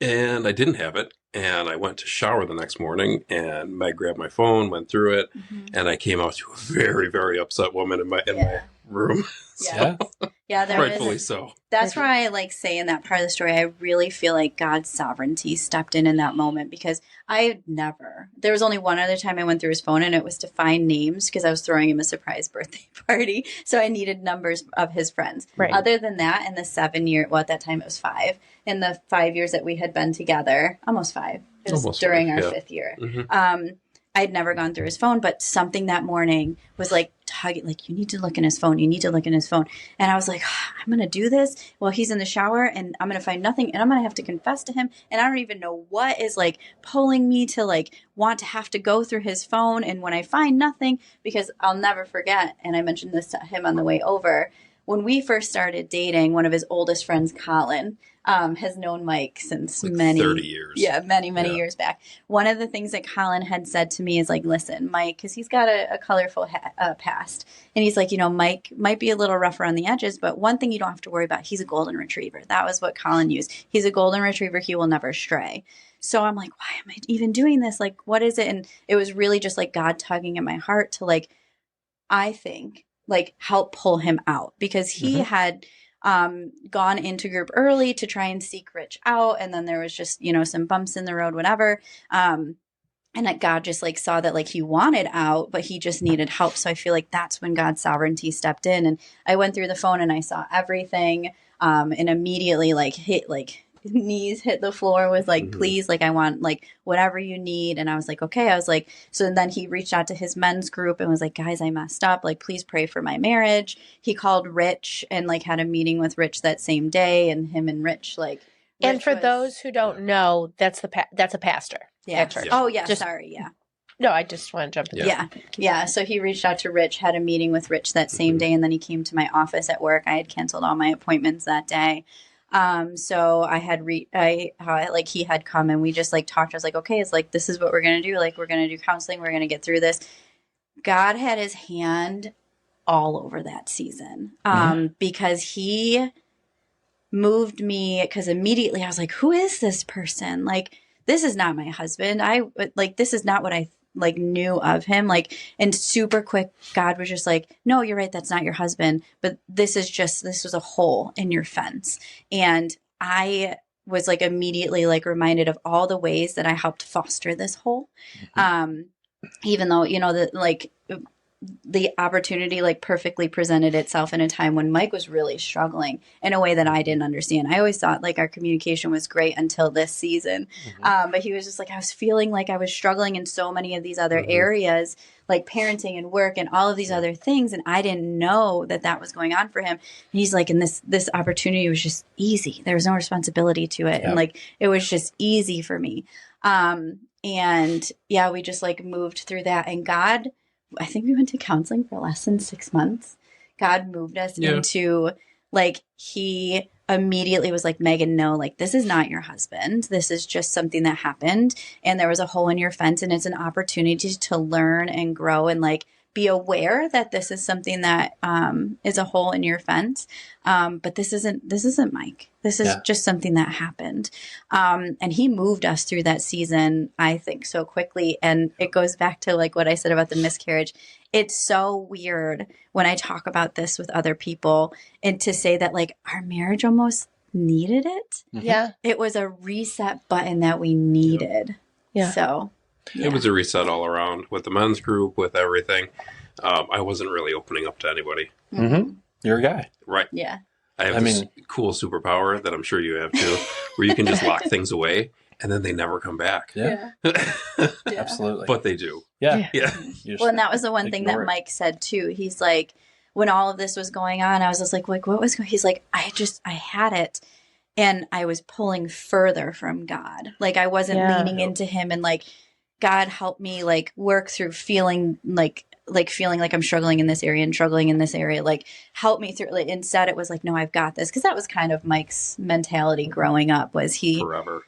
And I didn't have it. And I went to shower the next morning, and Meg grabbed my phone, went through it, and I came out to a very, very upset woman in my room. Rightfully so. That's where I say in that part of the story, I really feel like God's sovereignty stepped in that moment, because there was only one other time I went through his phone, and it was to find names because I was throwing him a surprise birthday party. So I needed numbers of his friends. Right. Other than that, in the 7 year, at that time it was 5, in the 5 years that we had been together, almost 5, it was during our 5th year. I'd never gone through his phone, but something that morning was tugging, you need to look in his phone. And I was like, I'm going to do this while he's in the shower, and I'm going to find nothing, and I'm going to have to confess to him. And I don't even know what is pulling me to want to have to go through his phone. And when I find nothing, because I'll never forget, and I mentioned this to him on the way over, when we first started dating, one of his oldest friends, Colin, has known Mike since many 30 years. Yeah, many years back. One of the things that Colin had said to me is listen, Mike, because he's got a colorful past. And he's like, Mike might be a little rougher on the edges, but one thing you don't have to worry about, he's a golden retriever. That was what Colin used. He's a golden retriever. He will never stray. So I'm like, why am I even doing this? What is it? And it was really just God tugging at my heart to I think, help pull him out, because he had gone into group early to try and seek Rich out. And then there was just, some bumps in the road, whatever. And that God just saw that he wanted out, but he just needed help. So I feel that's when God's sovereignty stepped in. And I went through the phone and I saw everything, and immediately hit knees hit the floor, was please, I want whatever you need. And I was okay. I was so then he reached out to his men's group and was guys, I messed up, please pray for my marriage. He called Rich and had a meeting with Rich that same day, and him and Rich and for those who don't know, that's a pastor at church. Oh yeah, sorry, yeah. No, I just want to jump in. Yeah. So he reached out to Rich, had a meeting with Rich that same day, and then he came to my office at work. I had canceled all my appointments that day. So I had he had come, and we just talked. I was okay, it's this is what we're going to do. We're going to do counseling. We're going to get through this. God had his hand all over that season. Because he moved me, because immediately I was who is this person? This is not my husband. This is not what I knew of him. And super quick, God was just no, you're right. That's not your husband. But this was a hole in your fence. And I was immediately reminded of all the ways that I helped foster this hole. Even though, the opportunity perfectly presented itself in a time when Mike was really struggling in a way that I didn't understand. I always thought our communication was great until this season. But he was just I was feeling I was struggling in so many of these other areas, parenting and work and all of these other things. And I didn't know that was going on for him. And he's and this opportunity was just easy. There was no responsibility to it. And it was just easy for me. And yeah, we just moved through that, and God, I think we went to counseling for less than 6 months. God moved us into like he immediately was like, Megan, no, like this is not your husband. This is just something that happened. And there was a hole in your fence, and it's an opportunity to learn and grow and like be aware that this is something that is a hole in your fence. But this isn't Mike. This is just something that happened. And he moved us through that season, I think, so quickly. And it goes back to like what I said about the miscarriage. It's so weird when I talk about this with other people and to say that like our marriage almost needed it. Yeah. It was a reset button that we needed. Yeah. So it was a reset all around with the men's group, with everything. I wasn't really opening up to anybody. Mm-hmm. You're a guy. Right. Yeah. I have this cool superpower that I'm sure you have too, where you can just lock things away and then they never come back. Yeah. Absolutely. But they do. Yeah. Well, and that was the one thing that Mike said too. He's like, when all of this was going on, I was just like, what was going on? He's like, I had it. And I was pulling further from God. Like I wasn't leaning into him and like, God help me like work through feeling like I'm struggling in this area and struggling in this area. Like help me through. Like, instead it was like, no, I've got this. Cause that was kind of Mike's mentality growing up, was he forever.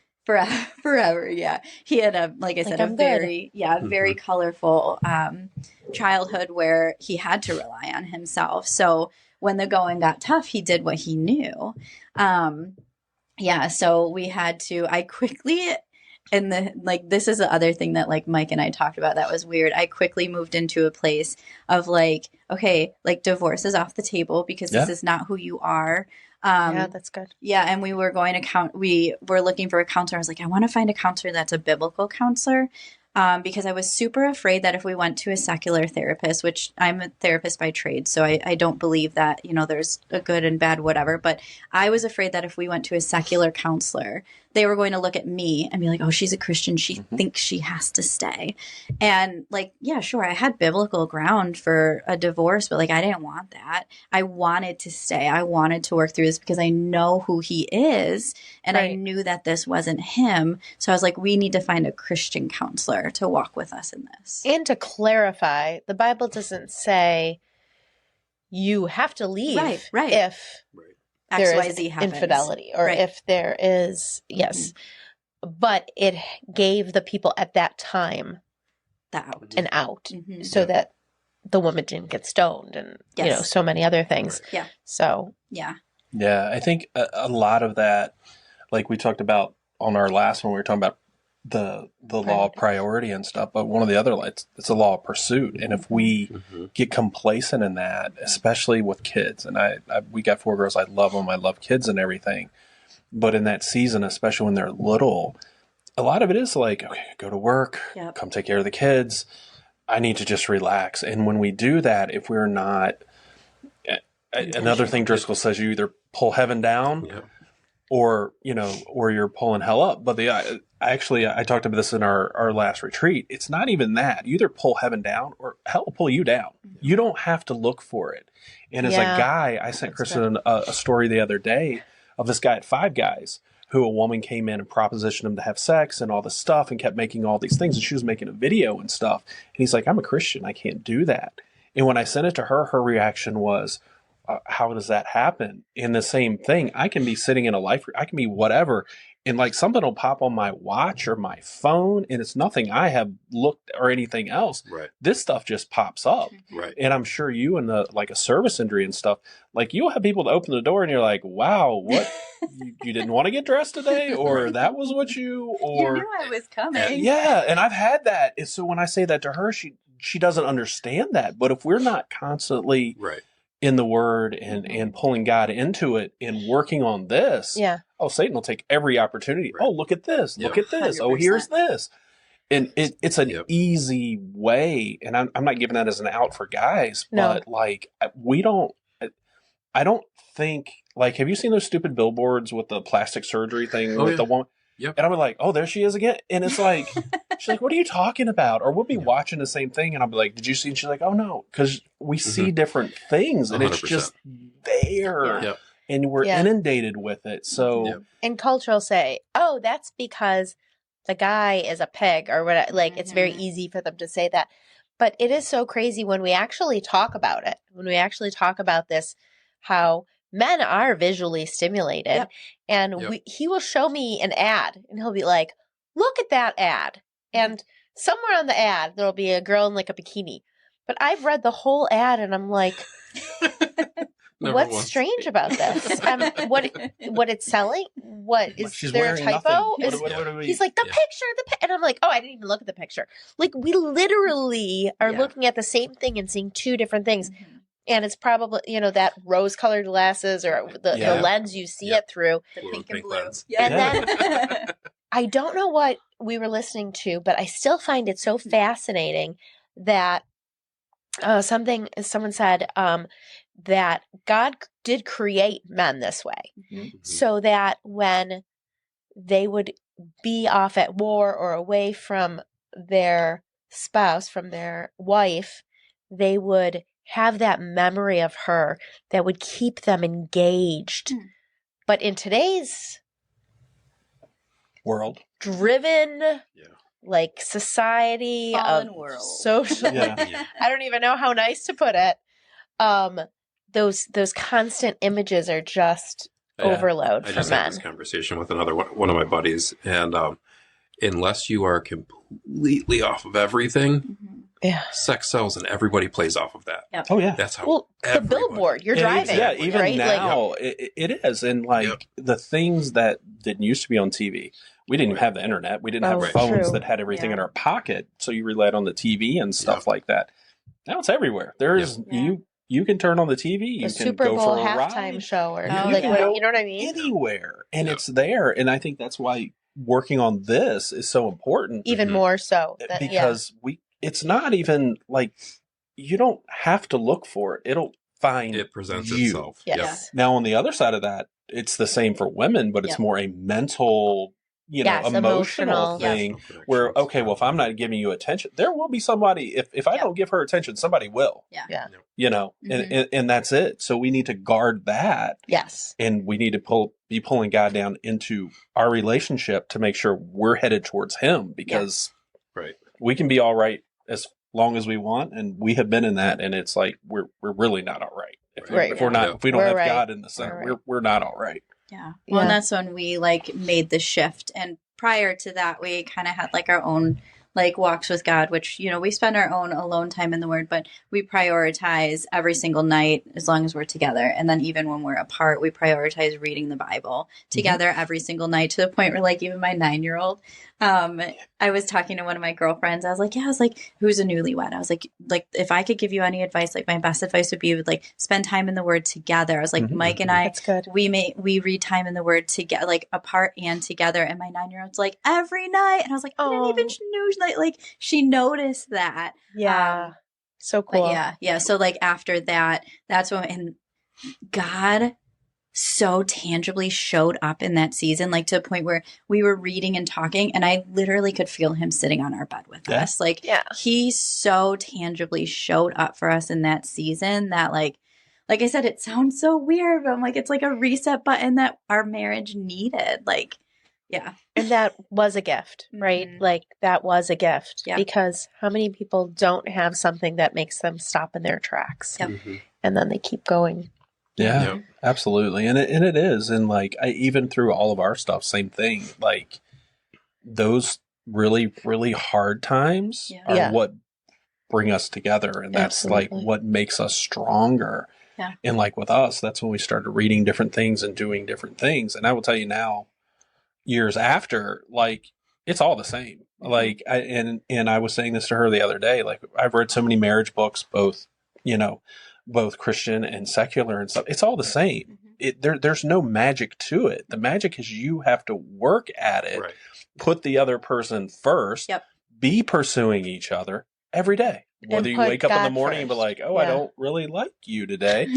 Yeah. He had like I said, a very, very colorful, childhood where he had to rely on himself. So when the going got tough, he did what he knew. So we had to, and this is the other thing that like Mike and I talked about that was weird. I quickly moved into a place of like, okay, like divorce is off the table because this is not who you are. That's good. Yeah. And we were we were looking for a counselor. I was like, I want to find a counselor that's a biblical counselor. Because I was super afraid that if we went to a secular therapist, which I'm a therapist by trade, so I don't believe that, there's a good and bad, whatever. But I was afraid that if we went to a secular counselor, they were going to look at me and be like, oh, she's a Christian. She thinks she has to stay. And like, yeah, sure. I had biblical ground for a divorce, but like, I didn't want that. I wanted to stay. I wanted to work through this because I know who he is. And I knew that this wasn't him. So I was like, we need to find a Christian counselor to walk with us in this. And to clarify, the Bible doesn't say you have to leave if there is infidelity or if there is, but it gave the people at that time an out so that the woman didn't get stoned and, so many other things. Right. Yeah. So. Yeah, I think a lot of that, like we talked about on our last one, we were talking about the law of priority and stuff, but one of the other, it's a law of pursuit. And if we get complacent in that, especially with kids, and we got 4 girls, I love them, I love kids and everything, but in that season, especially when they're little, a lot of it is like, okay, go to work, come take care of the kids, I need to just relax. And when we do that, if we're not, another thing Driscoll says, you either pull heaven down or you're pulling hell up. But I talked about this in our last retreat. It's not even that. You either pull heaven down or hell will pull you down. You don't have to look for it. And as a guy, I sent Kristen a story the other day of this guy at Five Guys who a woman came in and propositioned him to have sex and all this stuff and kept making all these things. And she was making a video and stuff. And he's like, I'm a Christian. I can't do that. And when I sent it to her, her reaction was, how does that happen? In the same thing, I can be sitting in I can be whatever. And like something will pop on my watch or my phone and it's nothing I have looked or anything else. Right. This stuff just pops up. Right. And I'm sure you in the like a service industry and stuff, like you'll have people to open the door and you're like, wow, what you didn't want to get dressed today? Or that was what you knew I was coming. Yeah. And I've had that. And so when I say that to her, she doesn't understand that. But if we're not constantly in the word and pulling God into it and working on this, Satan will take every opportunity. Oh, look at this. Look at this. 100%. Oh, here's this. And it's an easy way. And I'm not giving that as an out for guys, but like I don't think, like, have you seen those stupid billboards with the plastic surgery thing with the woman? Yep. And I'm like, oh, there she is again. And it's like, she's like, what are you talking about? Or we'll be watching the same thing. And I'll be like, did you see? And she's like, oh, no. Because we see different things and 100%. It's just there. Yeah. And we're inundated with it. So. And culture will say, oh, that's because the guy is a pig or what. Like, it's very easy for them to say that. But it is so crazy when we actually talk about it, when we actually talk about this, how men are visually stimulated. Yep. And he will show me an ad and he'll be like, look at that ad. And somewhere on the ad, there'll be a girl in like a bikini. But I've read the whole ad and I'm like, what's strange about this? What it's selling? What is She's there a typo? He's like, the picture, and I'm like, oh, I didn't even look at the picture. Like, we literally are looking at the same thing and seeing two different things. And it's probably, that rose-colored glasses or the lens you see it through. The pink and blue. Lens. And then I don't know what we were listening to, but I still find it so fascinating that someone said that God did create men this way, so that when they would be off at war or away from their spouse, from their wife, they would have that memory of her that would keep them engaged. But in world driven like society Fallen of world. social I don't even know how nice to put it. Those constant images are just overload for men. I just had this conversation with another one of my buddies, and unless you are completely off of everything, sex sells, and everybody plays off of that. Yep. Oh yeah, that's how. Well, the billboard you're driving, even right? now it is, and the things that didn't used to be on TV. We didn't even have the internet. We didn't have phones that had everything in our pocket, so you relied on the TV and stuff like that. Now it's everywhere. There's you can turn on the TV. You can Super go Bowl for a halftime ride. show, or You know what I mean? Anywhere, and it's there. And I think that's why working on this is so important. Even more so, because it's not even like you don't have to look for it. It'll find it presents you. itself. Yes. Now on the other side of that, it's the same for women, but it's more a mental, emotional thing where, okay, well, if I'm not giving you attention, there will be somebody, if I don't give her attention, somebody will, and that's it. So we need to guard that. Yes. And we need to be pulling God down into our relationship to make sure we're headed towards him, because we can be all right as long as we want. And we have been in that. And it's like, we're really not all right. If we don't have God in the center, we're not all right. Yeah. Well, and that's when we made the shift. And prior to that, we kind of had our own walks with God, which, we spend our own alone time in the Word, but we prioritize every single night as long as we're together. And then even when we're apart, we prioritize reading the Bible together every single night, to the point where even my 9-year-old, I was talking to one of my girlfriends. I was like, who's a newlywed? I was like, if I could give you any advice, my best advice would be spend time in the Word together. I was like, Mike and I, we read time in the Word together, apart and together. And my 9-year-old's like, every night. And I was like, I didn't even know, she noticed that. Yeah. So cool. Yeah. So after that, that's when, and God so tangibly showed up in that season, to a point where we were reading and talking, and I literally could feel him sitting on our bed with us. He so tangibly showed up for us in that season that like I said, it sounds so weird, but I'm it's like a reset button that our marriage needed. And that was a gift, right? That was a gift, because how many people don't have something that makes them stop in their tracks, and then they keep going. Yeah, absolutely. And it is. And even through all of our stuff, same thing, those really, really hard times are what bring us together. And that's what makes us stronger. Yeah. And with us, that's when we started reading different things and doing different things. And I will tell you now, years after, it's all the same. And I was saying this to her the other day, I've read so many marriage books, both Christian and secular and stuff. It's all the same. There's no magic to it. The magic is you have to work at it, put the other person first, be pursuing each other every day. Whether you wake up in the morning and be like, I don't really like you today,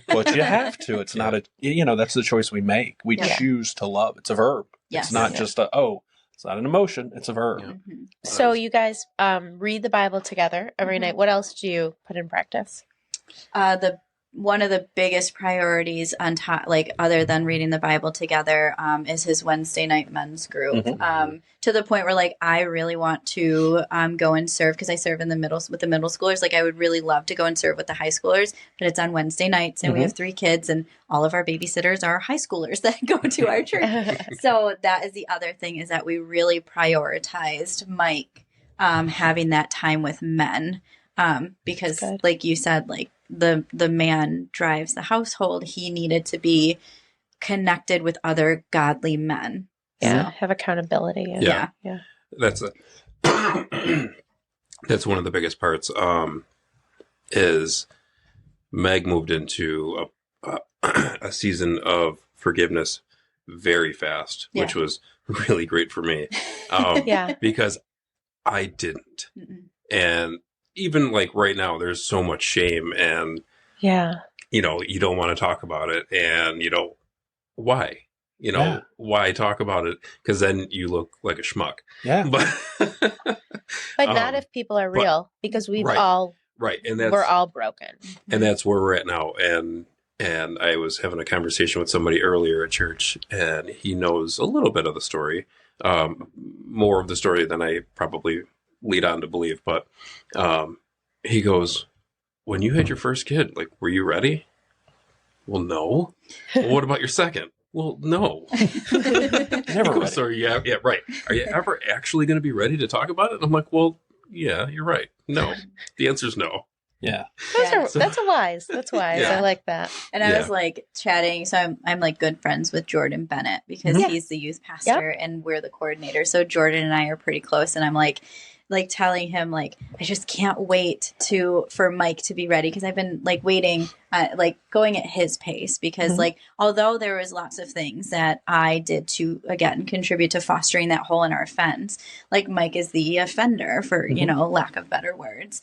but you have to. It's not that's the choice we make. We choose to love. It's a verb. Yes. It's not just it's not an emotion. It's a verb. So you guys read the Bible together every night. What else do you put in practice? The one of the biggest priorities on top, like other than reading the Bible together, is his Wednesday night men's group. To the point where like I really want to go and serve, because I serve in with the middle schoolers. Like I would really love to go and serve with the high schoolers, but it's on Wednesday nights, and we have 3 kids, and all of our babysitters are high schoolers that go to our church. So that is the other thing, is that we really prioritized Mike having that time with men, because like you said, like the man drives the household. He needed to be connected with other godly men. Yeah, have accountability. Yeah. That's that's one of the biggest parts. Is Meg moved into a season of forgiveness very fast, which was really great for me. Because I didn't. And even like right now, there's so much shame, and you know, you don't want to talk about it, and you know why. You know, why talk about it? Because then you look like a schmuck. Yeah. But not if people are real, because we've all and we're all broken. And that's where we're at now. And I was having a conversation with somebody earlier at church, and he knows a little bit of the story, more of the story than I probably lead on to believe. But he goes, when you had your first kid, like, were you ready? Well, no. Well, what about your second? Well, no. Never ready. So yeah, right. Are you ever actually going to be ready to talk about it? And I'm like, well, yeah, you're right. No. The answer is no. Yeah. That's wise. That's wise. I like that. And I was like chatting. So I'm like good friends with Jordan Bennett, because he's the youth pastor and we're the coordinator. So Jordan and I are pretty close. And I'm like telling him, like, I just can't wait for Mike to be ready, because I've been like waiting, like going at his pace, because like, although there was lots of things that I did to, again, contribute to fostering that hole in our fence, like Mike is the offender, for, you know, lack of better words.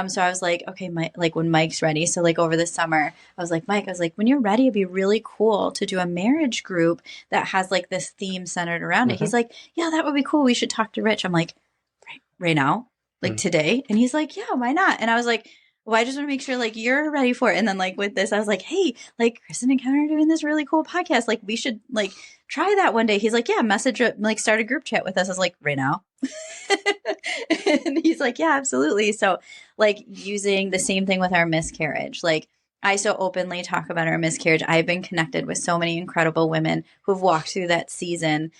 So I was like, okay, Mike, like when Mike's ready. So like over the summer, I was like, Mike, when you're ready, it'd be really cool to do a marriage group that has like this theme centered around it. He's like, yeah, that would be cool. We should talk to Rich. I'm like, right now, like today? And he's like, yeah, why not? And I was like, well, I just want to make sure like you're ready for it. And then like with this, I was like, hey, like Kristen and Kevin are doing this really cool podcast. Like we should like try that one day. He's like, yeah, like start a group chat with us. I was like, right now? And he's like, yeah, absolutely. So like using the same thing with our miscarriage, like I so openly talk about our miscarriage. I've been connected with so many incredible women who've walked through that season.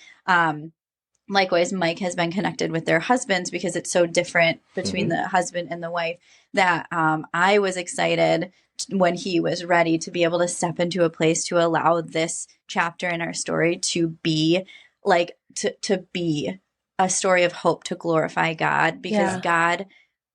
Likewise, Mike has been connected with their husbands, because it's so different between the husband and the wife, that I was excited when he was ready to be able to step into a place to allow this chapter in our story to be like, to be a story of hope, to glorify God, because God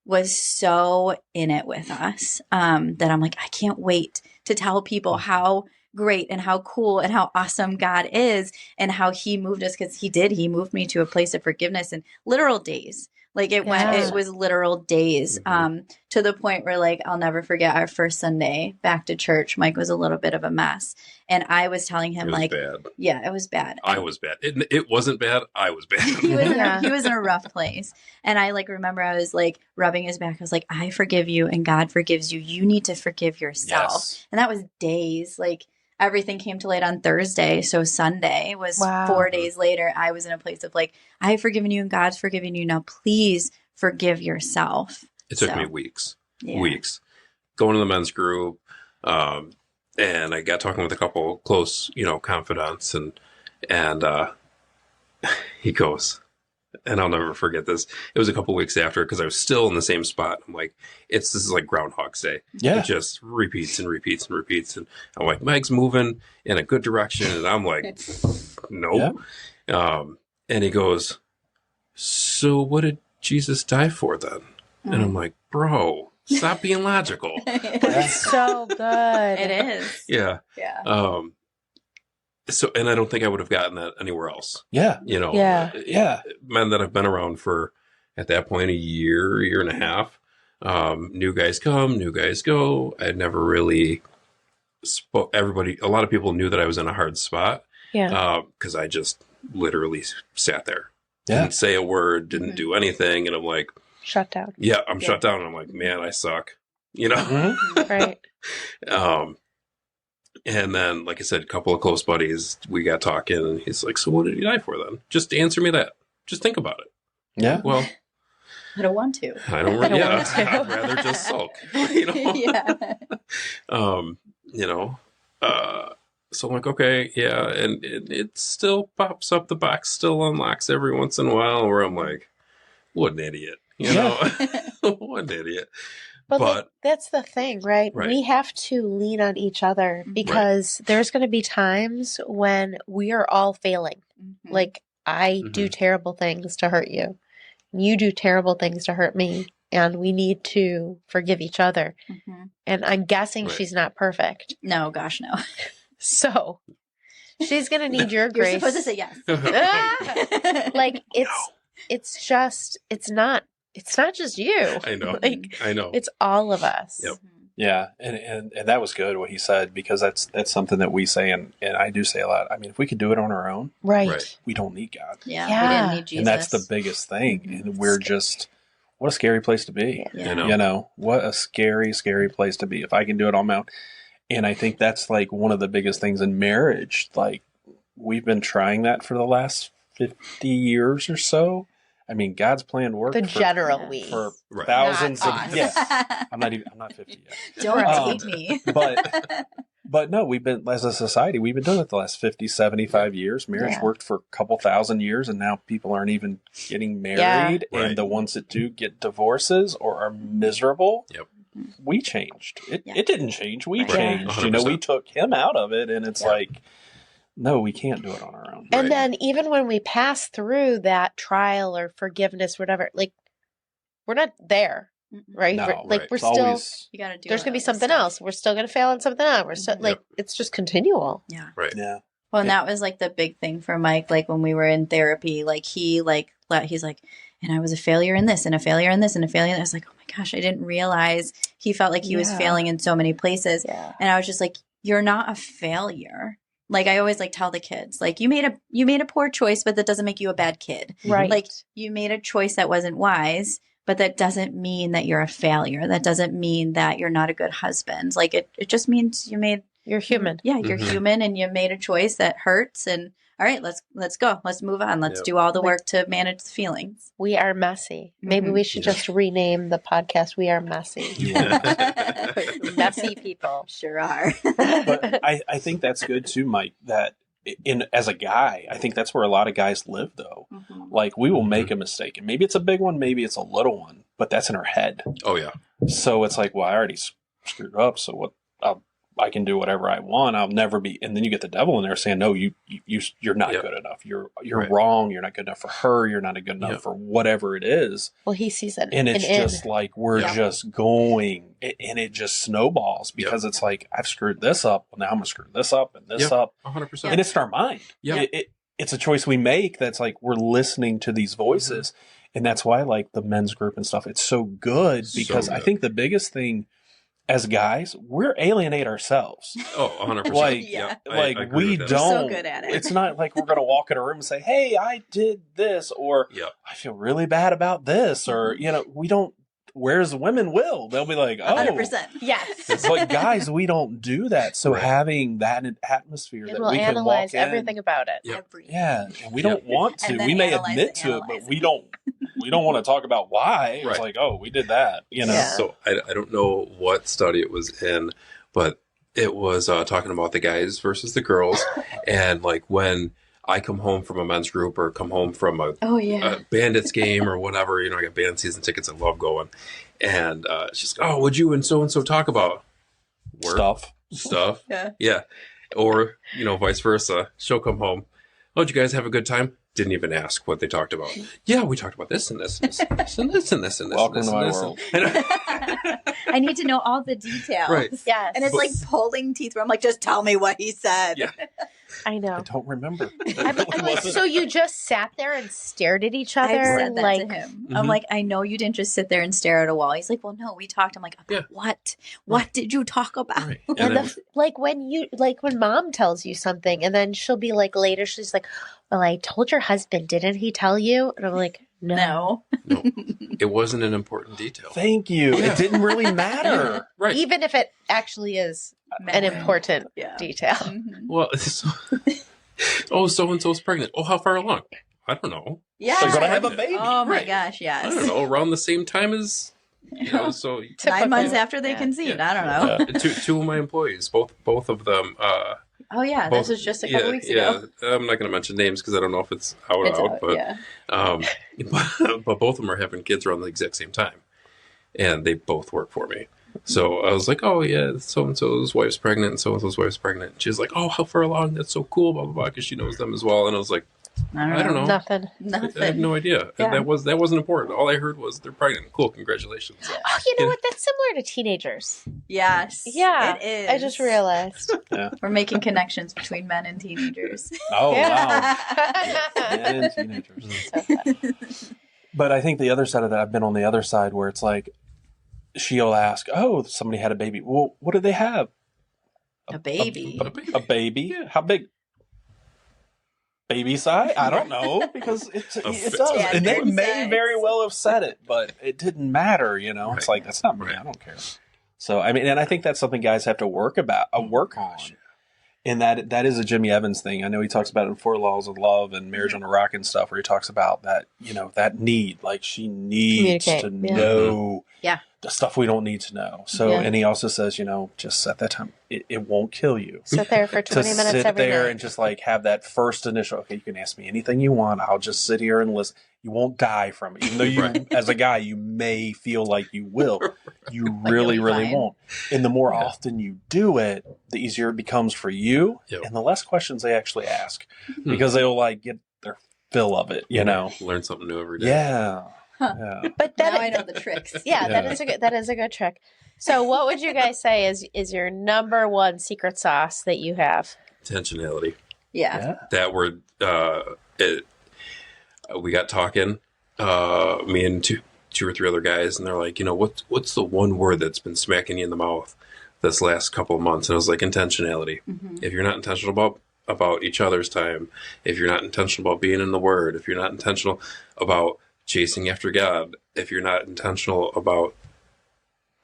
was so in it with us, that I'm like, I can't wait to tell people how great and how cool and how awesome God is, and how he moved us, because he moved me to a place of forgiveness in literal days. Like it was literal days, to the point where like, I'll never forget our first Sunday back to church. Mike was a little bit of a mess. And I was telling him like, bad. Yeah, it was bad. I was bad. It wasn't bad. I was bad. He was in a rough place. And I like, remember I was like rubbing his back. I was like, I forgive you and God forgives you. You need to forgive yourself. Yes. And that was days. Like everything came to light on Thursday. So Sunday was 4 days later. I was in a place of like, I've forgiven you and God's forgiven you. Now please forgive yourself. It took me weeks going to the men's group. And I got talking with a couple close, confidants, and he goes, and I'll never forget this. It was a couple weeks after, because I was still in the same spot. I'm like, this is like Groundhog's Day. Yeah. It just repeats and repeats and repeats. And I'm like, Meg's moving in a good direction. And I'm like, no. Yeah. And he goes, so what did Jesus die for then? And I'm like, bro, stop being logical. It's so good. It is. Yeah. Yeah. So, and I don't think I would have gotten that anywhere else. Yeah. Men that have been around for, at that point, a year and a half. New guys come, new guys go. I never really spoke. A lot of people knew that I was in a hard spot. Yeah. Because I just literally sat there. Yeah. Didn't say a word, didn't do anything. And I'm like, shut down. Yeah, I'm shut down. And I'm like, man, I suck. Right. And then, like I said, a couple of close buddies, we got talking, and he's like, so what did he die for then? Just answer me that. Just think about it. Yeah. Well, I don't want to. I don't want to. I'd rather just sulk. Yeah. You know, so I'm like, okay, yeah. And it still pops up. The box still unlocks every once in a while where I'm like, what an idiot. You know, what an idiot. But like, that's the thing, right? We have to lean on each other because there's going to be times when we are all failing. Mm-hmm. Like, I do terrible things to hurt you. You do terrible things to hurt me. And we need to forgive each other. Mm-hmm. And I'm guessing she's not perfect. No, gosh, no. So she's going to need your grace. You're supposed to say yes. Like, it's not just you. I know. Like, I know. It's all of us. Yep. Yeah, and that was good what he said, because that's something that we say, and I do say a lot. I mean, if we could do it on our own, right. we don't need God. Yeah. We didn't need Jesus. And that's the biggest thing. And we're just, what a scary place to be. Yeah. You know, what a scary, scary place to be. If I can do it on my own. And I think that's like one of the biggest things in marriage. Like, we've been trying that for the last 50 years or so. I mean, God's plan worked for thousands of I'm not 50 yet. Don't date me. But no, we've been, as a society, we've been doing it the last 50, 75 years. Marriage worked for a couple thousand years, and now people aren't even getting married. Yeah. And the ones that do get divorces or are miserable. Yep. We changed. It didn't change. We changed. 100%. You know, we took him out of it, and it's like, no, we can't do it on our own. And then even when we pass through that trial or forgiveness, whatever, like, we're not there, right? No, like, we're it's still, always, you gotta do there's going to be something else. We're still going to fail on something else. We're still, like, it's just continual. Yeah. Right. Yeah. Well, and that was like the big thing for Mike, like when we were in therapy, like he's like, and I was a failure in this and a failure in this and a failure. I was like, oh my gosh, I didn't realize he felt like he was failing in so many places. Yeah. And I was just like, you're not a failure. Like, I always like tell the kids, like, you made a poor choice, but that doesn't make you a bad kid. Right. Like, you made a choice that wasn't wise, but that doesn't mean that you're a failure. That doesn't mean that you're not a good husband. Like, it just means you're human. Yeah, you're human, and you made a choice that hurts. And all right, let's go. Let's move on. Let's do all the work to manage the feelings. We are messy. Maybe we should just rename the podcast We Are Messy. Messy people. Sure are. But I think that's good too, Mike, that as a guy, I think that's where a lot of guys live, though. Mm-hmm. Like, we will make a mistake, and maybe it's a big one, maybe it's a little one, but that's in our head. Oh, yeah. So it's like, well, I already screwed up, so what? I can do whatever I want. I'll never be. And then you get the devil in there saying, no, you're not good enough. You're wrong. You're not good enough for her. You're not good enough for whatever it is. Well, he sees it. And it's just like, we're just going, and it just snowballs, because it's like, I've screwed this up. Well, now I'm going to screw this up and this up. 100%. And it's in our mind. Yeah. It's a choice we make. That's like, we're listening to these voices. Mm-hmm. And that's why, like, the men's group and stuff, it's so good, because I think the biggest thing, as guys, we're alienate ourselves. Oh, 100%. Like, we don't. So good at it. It's not like we're going to walk in a room and say, hey, I did this, or I feel really bad about this, or, you know, we don't. Whereas women will. They'll be like, oh. 100%. Yes. It's like, guys, we don't do that. So having that atmosphere that we can analyze walk in. everything about it. Yep. Yeah. And we don't want to. We may admit to it, but we don't want to talk about why. It's like, oh, we did that. You know? Yeah. So I don't know what study it was in, but it was talking about the guys versus the girls. And like, when I come home from a men's group or come home from a Bandits game or whatever, you know, I got band season tickets. I love going. And she's like, oh, what'd you and so talk about? Work. Stuff. Yeah. Or, you know, vice versa. She'll come home. Oh, did you guys have a good time? Didn't even ask what they talked about. Yeah, we talked about this and this and this and this and this and this and this. Welcome to my world. I need to know all the details. Right. Yes. And it's like pulling teeth where I'm like, just tell me what he said. Yeah. I know. I don't remember. I'm like, so you just sat there and stared at each other? I said that to him. I'm like, I know you didn't just sit there and stare at a wall. He's like, well, no, we talked. I'm like, about what? What did you talk about? Right. And when mom tells you something, and then she'll be like, later, she's like, well, I told your husband, didn't he tell you? And I'm like, No. No, it wasn't an important detail. Thank you. Yeah. It didn't really matter. Right. Even if it actually is an important detail. Mm-hmm. Well, so-and-so's pregnant. Oh, how far along? I don't know. Yeah. They're going to have a baby. Oh my Right. gosh, yes. I don't know. Around the same time as, so 9 months after they conceived. I don't know. two of my employees, both of them. Oh yeah, Both, this was just a couple weeks ago. I'm not going to mention names because I don't know if it's out, but but both of them are having kids around the exact same time, and they both work for me. So I was like, oh yeah, so and so's wife's pregnant, and so and so's wife's pregnant. She's like, oh, how far along? That's so cool, blah blah blah, because she knows them as well. And I was like, I don't know. Nothing. I have no idea. Yeah. That wasn't important. All I heard was they're pregnant. Cool, congratulations. Oh, you know what? That's similar to teenagers. Yes. Yeah, it is. I just realized. We're making connections between men and teenagers. Oh, Yeah. wow. Men and teenagers. But I think the other side of that, I've been on the other side where it's like, she'll ask, oh, somebody had a baby. Well, what did they have? A baby. A baby? Yeah. How big? Baby size? I don't know, because it does. Yeah, And they baby may size. very well have said it, but it didn't matter, you know? It's Right. like, that's not me. Right. I don't care. So, I mean, and I think that's something guys have to work on. And that is a Jimmy Evans thing. I know he talks about it in 4 Laws of Love and Marriage on a Rock and stuff, where he talks about that, that need. Like, she needs to Communicate, yeah. know Yeah. the stuff we don't need to know. So, Yeah. and he also says, just at that time, it won't kill you. Sit there for To 20 minutes sit every there night. and just like have that first initial, okay, you can ask me anything you want. I'll just sit here and listen. You won't die from it. Even though you, Right. as a guy, you may feel like you will. You Like really, you'll be really fine. won't. And the more Yeah. often you do it, the easier it becomes for you, Yep. and the less questions they actually ask, because they'll like get their fill of it, Learn something new every day. Yeah. Huh. Yeah. But Now that, I know the tricks. yeah, Yeah. that is a good trick. So, what would you guys say is your number one secret sauce that you have? Intentionality. Yeah. That word, we got talking, me and two or three other guys, and they're like, what's the one word that's been smacking you in the mouth this last couple of months? And I was like, intentionality. Mm-hmm. If you're not intentional about each other's time, if you're not intentional about being in the Word, if you're not intentional about chasing after God, if you're not intentional about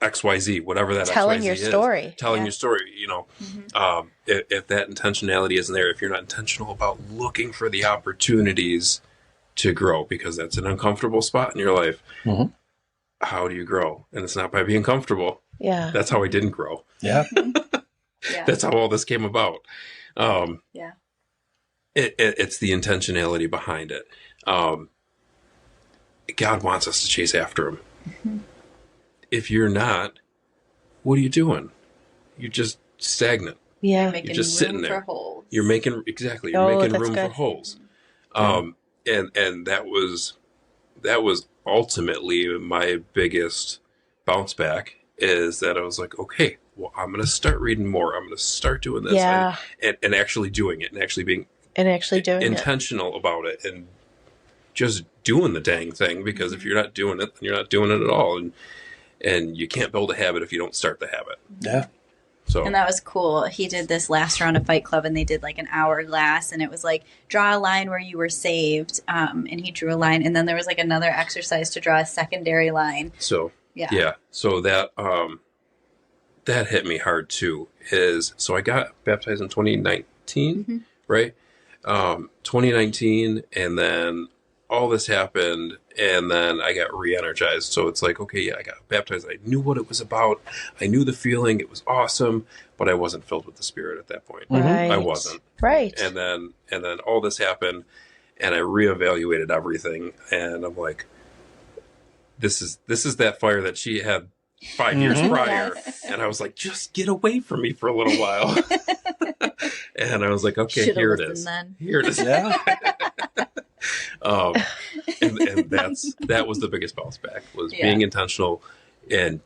XYZ, whatever that Telling XYZ your is, story. telling Yeah. your story, Mm-hmm. if that intentionality isn't there, if you're not intentional about looking for the opportunities to grow, because that's an uncomfortable spot in your life, Mhm. how do you grow? And it's not by being comfortable. Yeah. That's how I didn't grow. Yeah. Yeah. That's how all this came about. Yeah. It's the intentionality behind it. God wants us to chase after him. Mm-hmm. If you're not, what are you doing? You're just stagnant. Yeah. Making just room sitting there. for holes. You're making room that's room good. for holes. And that was ultimately my biggest bounce back, is that I was like, okay, well, I'm going to start reading more. I'm going to start doing this Yeah. and actually doing it, and actually being Doing it. intentional about it, and just doing the dang thing, because if you're not doing it, then you're not doing it at all. And you can't build a habit if you don't start the habit. Yeah. So And that was cool. He did this last round of Fight Club, and they did like an hourglass, and it was like, draw a line where you were saved. And he drew a line, and then there was like another exercise to draw a secondary line. So Yeah. So that that hit me hard too. So I got baptized in 2019, Mhm. right? 2019, and then all this happened, and then I got re-energized. So it's like, okay, yeah, I got baptized. I knew what it was about. I knew the feeling. It was awesome, but I wasn't filled with the Spirit at that point. Right. I wasn't. Right. And then all this happened, and I reevaluated everything, and I'm like, this is that fire that she had 5 years Mhm. prior. Yes. And I was like, just get away from me for a little while. And I was like, okay, Should've here it listened is. then. Here it is. Yeah. And that was the biggest bounce back, was Yeah. being intentional and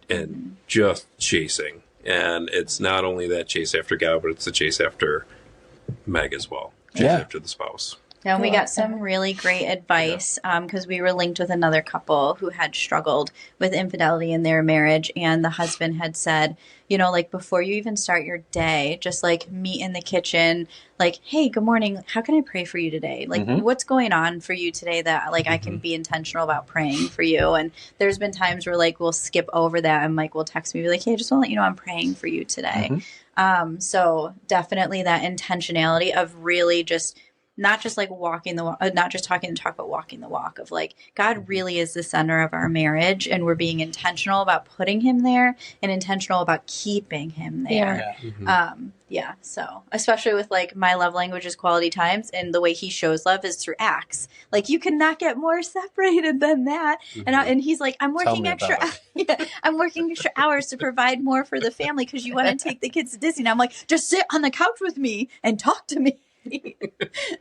just chasing. And it's not only that chase after God, but it's the chase after Meg as well. Chase Yeah. after the spouse. And we got some really great advice because we were linked with another couple who had struggled with infidelity in their marriage. And the husband had said, you know, like before you even start your day, just like meet in the kitchen, like, hey, good morning. How can I pray for you today? Like, what's going on for you today that like I can be intentional about praying for you? And there's been times where like we'll skip over that and Mike will text me, be like, hey, I just want to let you know I'm praying for you today. So definitely that intentionality of really just not just like walking the walk, not just talking the talk, but walking the walk of like, God really is the center of our marriage and we're being intentional about putting him there and intentional about keeping him there. So especially with like my love language is quality times and the way he shows love is through acts. Like you cannot get more separated than that. And he's like, I'm working I'm working extra hours to provide more for the family because you want to take the kids to Disney. And I'm like, just sit on the couch with me and talk to me.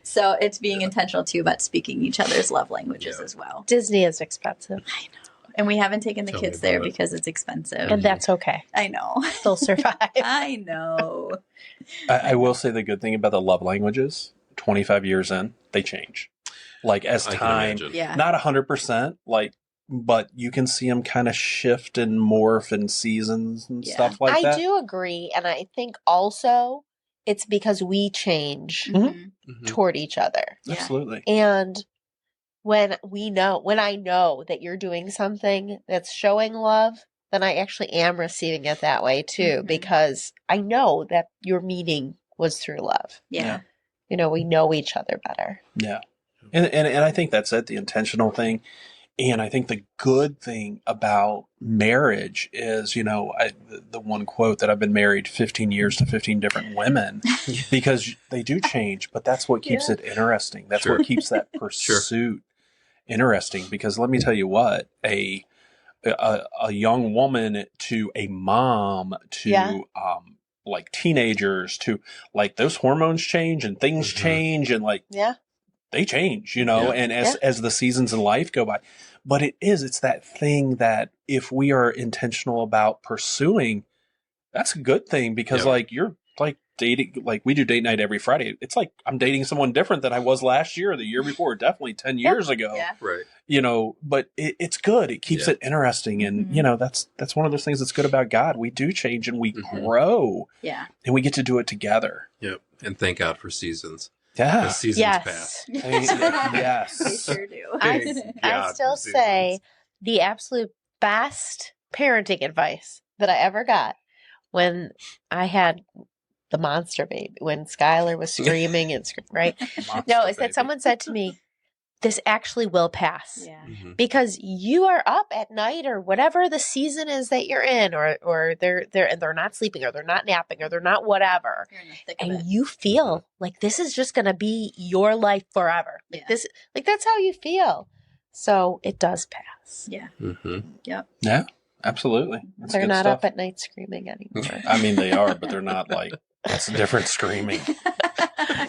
So it's being intentional too about speaking each other's love languages as well. Disney is expensive. I know. And we haven't taken the kids there because it's expensive. And that's okay. I know. They'll survive. I know. I will say the good thing about the love languages, 25 years in, they change. Like as time, not 100%, like, but you can see them kind of shift and morph in seasons and stuff like that. I do agree. And I think also it's because we change toward each other. Absolutely. And when I know that you're doing something that's showing love, then I actually am receiving it that way too, because I know that your meaning was through love. Yeah. You know, we know each other better. Yeah. And I think that's it, the intentional thing. And I think the good thing about marriage is, you know, the one quote that I've been married 15 years to 15 different women because they do change, but that's what keeps it interesting. That's what keeps that pursuit interesting. Because let me tell you what, a young woman to a mom to like teenagers to like those hormones change and things change and like they change, you know, and as the seasons in life go by. But it's that thing that if we are intentional about pursuing, that's a good thing because like you're like dating, like we do date night every Friday. It's like I'm dating someone different than I was last year or the year before, definitely 10 years ago. Yeah. Right. You know, but it's good. It keeps it interesting. And, you know, that's one of those things that's good about God. We do change and we grow. Yeah. And we get to do it together. Yep. And thank God for seasons. Yeah. The seasons pass. Yes. They sure do. I still say the absolute best parenting advice that I ever got when I had the monster baby, when Skylar was screaming and right? No, it's that someone said to me, this actually will pass. Yeah. Because you are up at night or whatever the season is that you're in, or they're not sleeping or they're not napping or they're not whatever. And you feel like this is just gonna be your life forever. Like this, like that's how you feel. So it does pass. Yeah. Yep. Yeah, absolutely. That's they're not up at night screaming anymore. I mean they are, but they're not like that's different screaming.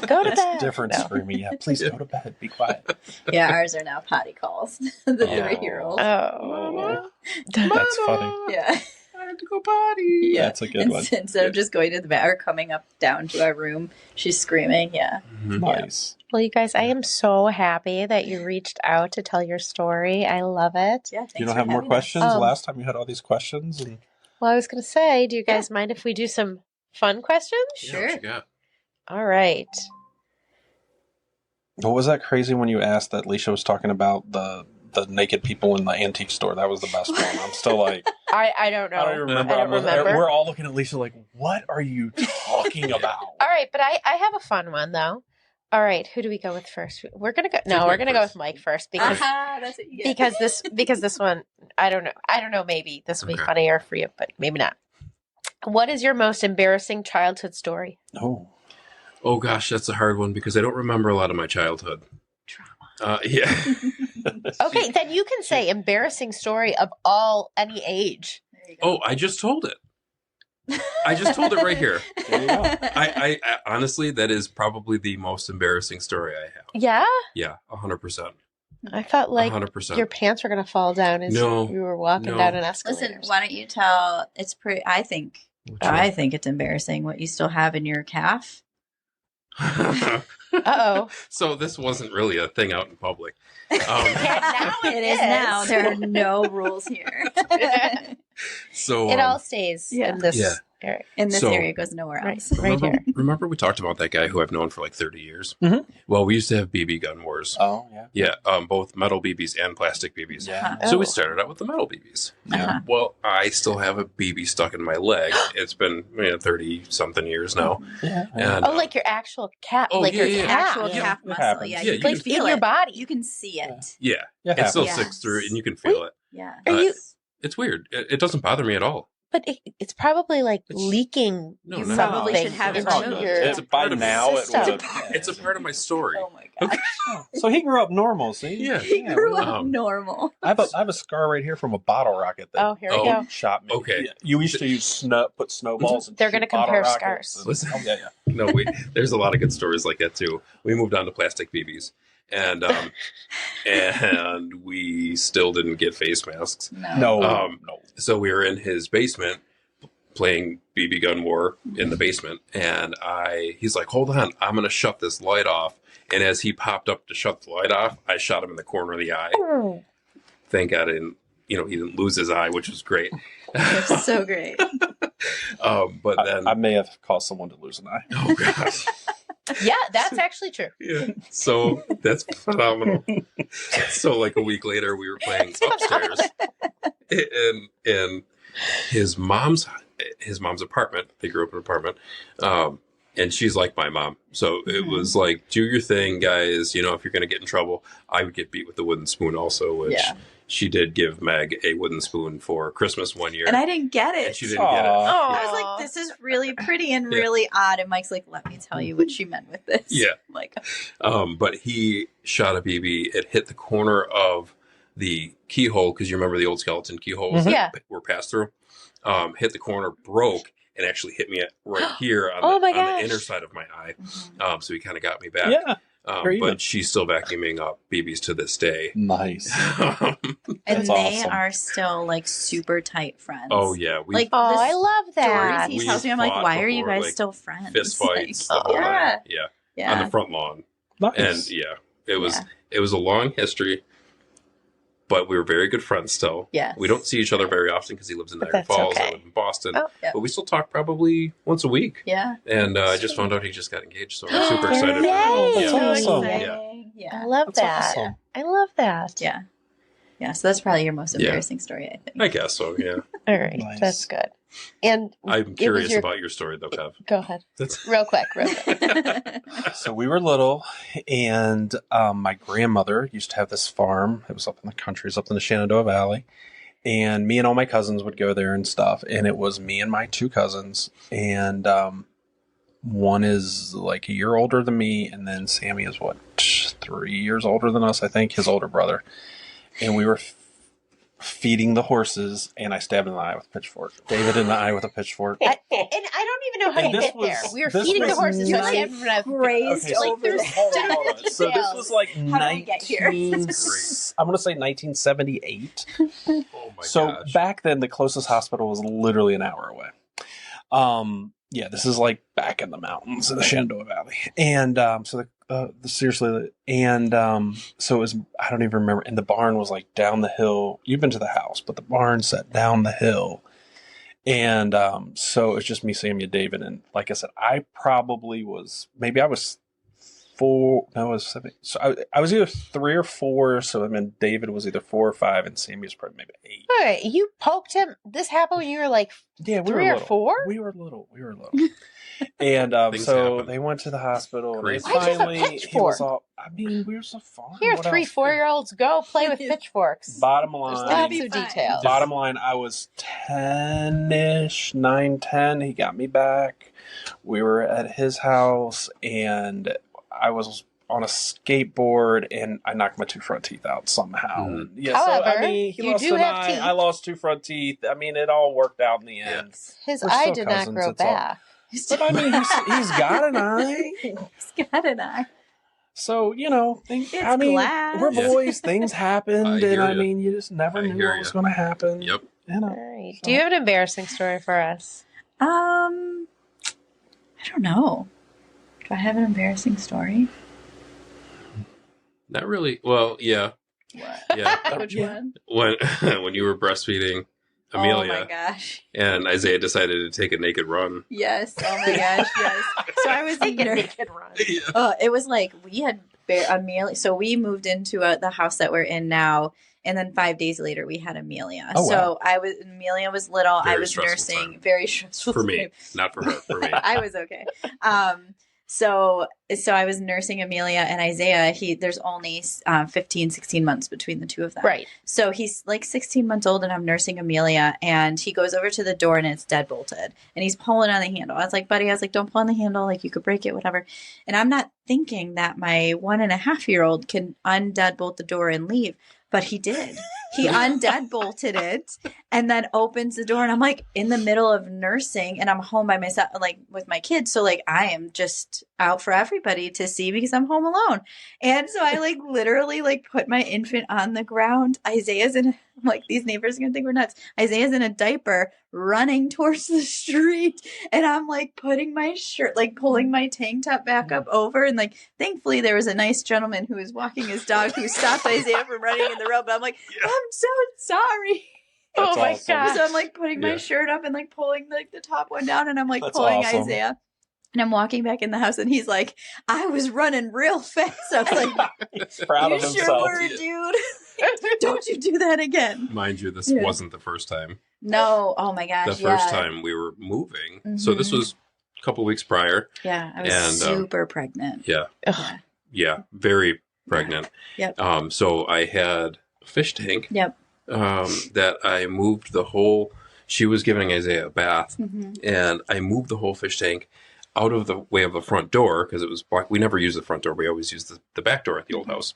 Go to bed. Different screaming. Yeah, please go to bed. Be quiet. Yeah, ours are now potty calls. The 3-year-old. Oh, that's funny. Yeah. I have to go potty. Yeah, that's a good one. Instead of just going to the bed or coming up down to our room, she's screaming. Yeah. Nice. Well, you guys, I am so happy that you reached out to tell your story. I love it. Yeah. You don't have more questions? Last time you had all these questions. And... Well, I was going to say, do you guys mind if we do some fun questions? Sure. All right. What was that crazy when you asked that Leisha was talking about the naked people in the antique store? That was the best one. I'm still like... I don't know. I don't remember. We're all looking at Leisha like, what are you talking about? All right, but I have a fun one, though. All right, who do we go with first? We're going to go... No, we're going to go with Mike first because that's what you get. because this one, I don't know, maybe this will be funnier for you, but maybe not. What is your most embarrassing childhood story? Oh gosh, that's a hard one because I don't remember a lot of my childhood. Trauma. Okay, then you can say embarrassing story of any age. Oh, I just told it. I just told it right here. There you go. I honestly, that is probably the most embarrassing story I have. Yeah? Yeah, 100%. I thought like 100%. your pants were going to fall down as you were walking down an escalator. Listen, why don't you tell, it's pretty, I think it's embarrassing what you still have in your calf. Uh-oh. So this wasn't really a thing out in public. Now It is now. There are no rules here. So it all stays in this Yeah. area. In this So- area, it goes nowhere Right, else. right here. Remember we talked about that guy who I've known for like 30 years? Mhm. Well, we used to have BB gun wars. Oh, yeah. Yeah, both metal BBs and plastic BBs. Yeah. So we Oh. started out with the metal BBs. Uh-huh. Well, I still have a BB stuck in my leg. It's been 30-something years now. Yeah. And, Oh, like your actual calf, Oh, like yeah, your yeah. calf. Actual Yeah, calf it muscle. happens. Yeah, Yeah, you you can like feel in your it. body. You can see it. yeah, It it still happens. sticks through and you can feel it. Yeah. Are you? It's weird. It doesn't bother me at all. But it's probably like It's- leaking. No, You no, probably something should have it into removed. your- It's by part of now. It system. would have. It's a part of my story. Oh my god. So he grew up normal. See. Yeah. He grew we- up normal. I have a scar right here from a bottle rocket that Oh, here we Oh. go. shot me. Okay. Yeah, you used to use put snowballs. And They're going gonna to compare scars. Listen. Oh, yeah, yeah. No, there's a lot of good stories like that too. We moved on to plastic BBs, and and we still didn't get face masks. No, Um, no. So we were in his basement playing BB gun war in the basement, and he's like, "Hold on, I'm gonna shut this light off." And as he popped up to shut the light off, I shot him in the corner of the eye. Oh. Thank God, he didn't lose his eye, which was great. It's so great. But then, I may have caused someone to lose an eye. oh gosh. Yeah, that's actually true. Yeah. So that's phenomenal. So like a week later, we were playing upstairs in his mom's apartment. They grew up in an apartment. And she's like my mom. So it was like, do your thing, guys. If you're going to get in trouble, I would get beat with the wooden spoon also, which Yeah. she did give Meg a wooden spoon for Christmas one year. And I didn't get And it. she didn't get it. Aw. I was like, this is really pretty and really odd. And Mike's like, let me tell you what she meant with this. Yeah. I'm like, But he shot a BB. It hit the corner of the keyhole, because you remember the old skeleton keyholes Yeah. that were passed through. Hit the corner, broke, and actually hit me right here on, Oh the, my on the gosh. inner side of my eye. mhm. So he kind of got me back. Yeah, very even. But she's still vacuuming up BBs to this day. nice. And That's they awesome. are still like super tight friends. Oh yeah, we Like, Oh, this I love that. stories he We tells me, I'm like, fought why are you before, guys like, still friends? fist fights Like, the whole yeah. night. Yeah, on Yeah. the front lawn, Nice. and yeah, it was Yeah. it was a long history. But we were very good friends still. Yes. We don't see each other very often because he lives in But Niagara that's Falls. okay. I live in Boston. Oh, yeah. But we still talk probably once a week. Yeah. And I just found out he just got engaged, so I'm super Yay. excited for him. That's So Yeah. awesome. exciting. I Yeah. love That's that. awesome. I love that. Yeah. Yeah. So that's probably your most Yeah. embarrassing story, I think. I guess so, yeah. All right, Nice. that's good. And I'm it was curious about your story, though, Kev. Go ahead, That's real quick. So we were little, and my grandmother used to have this farm. It was up in the country, it was up in the Shenandoah Valley. And me and all my cousins would go there and stuff. And it was me and my two cousins. And one is like a year older than me. And then Sammy is 3 years older than us, I think, his older brother. And we were feeding the horses, and I stabbed him in the eye with a pitchfork. David in the eye with a pitchfork. And I don't even know how And to this get there. was- We were this feeding the was horses. So nice. Grazed so over the hold on. So this was like How did we get here? 19... I'm going to say 1978. oh my So gosh. back then, the closest hospital was literally an hour away. Yeah, this is like back in the mountains in the Shenandoah Valley, and seriously, and so it was. I don't even remember. And the barn was like down the hill. You've been to the house, but the barn set down the hill, and so it's just me, Sammy, and David. And like I said, I probably was I was 4. No, I was 7. So I was either 3 or 4. So I mean, David was either 4 or 5, and Sammy was probably maybe 8. All right, you poked him. This happened when you were like Yeah, we 3 were or little. 4. We were little. And Things so happen. they went to the hospital. And Crazy. they Why'd you have a finally, he was pitchfork? all. I mean, we were so far. Here, What 3, else? 4-year-olds go play with pitchforks. Bottom There's line. lots be of fine. details. Bottom line, I was 10-ish, 9, 10. He got me back. We were at his house, and I was on a skateboard, and I knocked my 2 front teeth out somehow. Mhm. And yeah, However, so I mean, he you lost do an have eye. teeth. I lost 2 front teeth. I mean, it all worked out in the end. His We're eye still did not cousins, grow it's all- back. But I mean, he's got an eye. He's got an eye. So, It's I mean, glass. we're Yeah. boys, things happened, I and hear I ya. mean, you just never I knew hear what ya. was going to happen. Yep. All right. Do you have an embarrassing story for us? I don't know. Do I have an embarrassing story? Not really. Well, yeah. What? Yeah. Which one? When you were breastfeeding Amelia. Oh my gosh. And Isaiah decided to take a naked run. Yes. Oh my gosh. Yes. So I was Take a naked run. Yeah. It was like we had Amelia. So we moved into the house that we're in now, and then 5 days later we had Amelia. Oh, So Amelia was little. Very I was stressful nursing. time. Very stressful For me, time. not for her. For me. I was okay. So I was nursing Amelia and Isaiah. There's only 15, 16 months between the two of them. Right. So he's like 16 months old and I'm nursing Amelia, and he goes over to the door and it's deadbolted and he's pulling on the handle. I was like, buddy, don't pull on the handle. Like, you could break it, whatever. And I'm not thinking that my 1.5-year-old can undeadbolt the door and leave. But he did. He undeadbolted it and then opens the door. And I'm like in the middle of nursing and I'm home by myself, like with my kids. So like I am just out for everybody to see because I'm home alone. And so I like literally like put my infant on the ground. Isaiah's in, like, these neighbors are going to think we're nuts. Isaiah's in a diaper running towards the street. And I'm like putting my shirt, like pulling my tank top back up over. And like, thankfully there was a nice gentleman who was walking his dog who stopped Isaiah from running in the road. But I'm like, I'm so sorry. That's oh my awesome. gosh. So I'm like putting my shirt up and like pulling like the top one down, and I'm like That's pulling awesome. Isaiah. And I'm walking back in the house and he's like, I was running real fast. I was like, He's proud you of sure himself. were, dude. Don't you do that again. Mind you, this Yeah. wasn't the first time. No. Oh my gosh. The first time we were moving. So this Mhm. was a couple weeks prior. Yeah. I was And, super pregnant. Yeah. Ugh. Yeah. Very pregnant. Yep. So I had a fish tank. Yep. That I moved the whole. She was giving Isaiah a bath, Mm-hmm. and I moved the whole fish tank out of the way of the front door because it was black. We never used the front door. We always used the back door at the old house.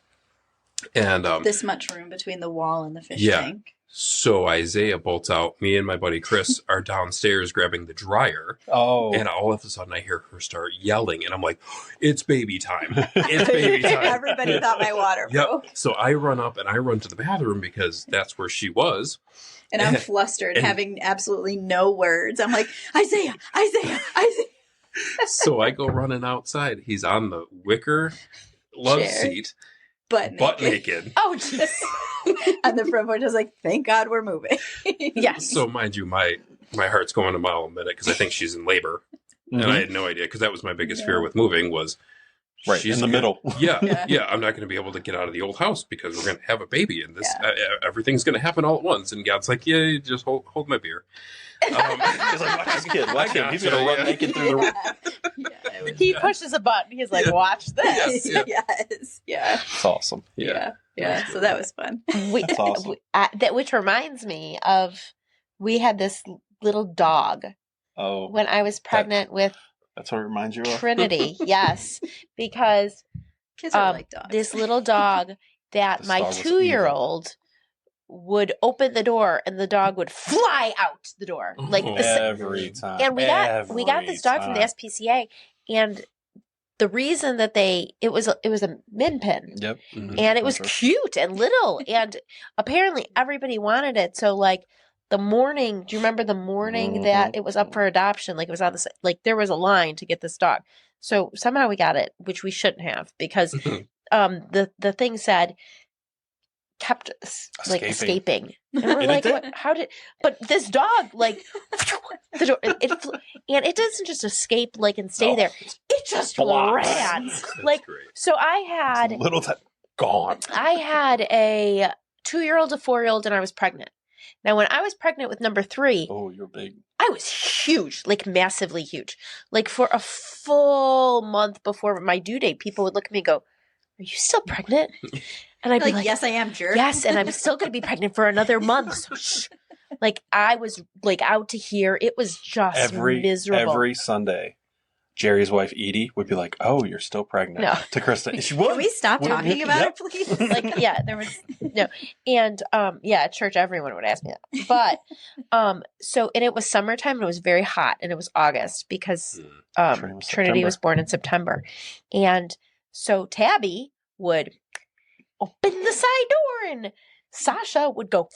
And This much room between the wall and the fish Yeah. tank. so Isaiah bolts out. Me and my buddy Chris are downstairs grabbing the dryer, Oh, and all of a sudden I hear her start yelling, and I'm like, "It's baby time! It's baby time!" Everybody thought my water Yep. broke. So I run up and I run to the bathroom because that's where she was. And I'm flustered, And- having absolutely no words. I'm like, Isaiah, Isaiah, Isaiah. So I go running outside. He's on the wicker love Chair. seat, Butt butt naked. naked. Oh, just On the front porch, I was like, thank God we're moving. yes. So mind you, my heart's going a mile a minute because I think she's in labor, and I had no idea because that was my biggest fear with moving was right she's in the middle. Yeah, I'm not going to be able to get out of the old house because we're going to have a baby, and this everything's going to happen all at once. And God's like, yeah, you just hold my beer. He's like, watch this kid, watch him. He's gonna run naked through the room. He pushes a button. He's like, watch this. Yeah. Yes. Yeah. It's awesome. Yeah. So that was fun. That's awesome. Which reminds me of, we had this little dog Oh, when I was pregnant with that's what it reminds you of. Trinity. Yes, because Kids are like dogs. this little dog that This my dog was 2-year-old would open the door and the dog would fly out the door like Oh. Every time. and we got this dog from the SPCA, and the reason that it was a min pin. Yep. And it was cute and little, and apparently everybody wanted it. So like the morning, do you remember the morning that it was up for adoption? Like it was on the, like there was a line to get this dog. So somehow we got it, which we shouldn't have, because the thing said kept like escaping. And we're And like, it what, how did, but this dog, like, the door, and it doesn't just escape like and stay there. It just Blocks. ran. That's Like, great. so I had little time gone. a 2-year-old, a 4-year-old, and I was pregnant. Now, when I was pregnant with number 3, Oh, you're big. I was huge, like massively huge. Like for a full month before my due date, people would look at me and go, "Are you still pregnant?" And I'd be like, yes, I am, jerk. "Yes, and I'm still going to be pregnant for another month." So shh. Like I was like out to here. It was just miserable. Every Sunday, Jerry's wife Edie would be like, "Oh, you're still pregnant." No. To Krista, she would. Can we stop talking about it, please? Like, yeah, there was no, and at church everyone would ask me that. But so, and it was summertime and it was very hot, and it was August because Trinity was born in September, and so Tabby would open the side door and Sasha would go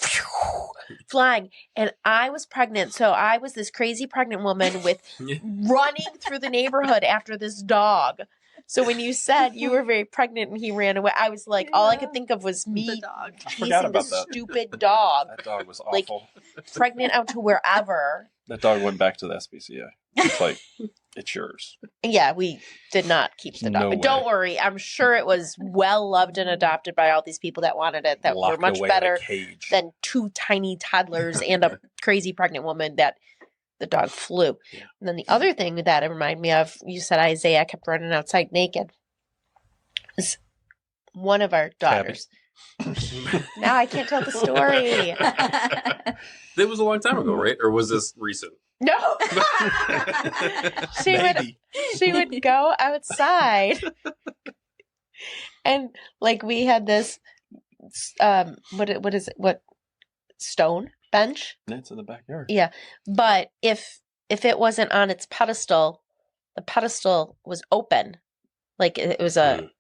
flying, and I was pregnant. So I was this crazy pregnant woman with running through the neighborhood after this dog. So when you said you were very pregnant and he ran away, I was like, all I could think of was me chasing this stupid dog. That dog was awful. Like, pregnant out to wherever. That dog went back to the SPCA. It's like, it's yours. Yeah, we did not keep the dog. No But don't worry, I'm sure it was well loved and adopted by all these people that wanted it, that Locked were much away in a better cage. than 2 tiny toddlers and a crazy pregnant woman that the dog flew. Yeah. And then the other thing that it reminded me of, you said Isaiah kept running outside naked. Is one of our daughters. Now I can't tell the story. That was a long time ago, right? Or was this recent? No. she would go outside. And like we had this what is it? What stone bench? It's in the backyard. Yeah. But if it wasn't on its pedestal, the pedestal was open. Like it was a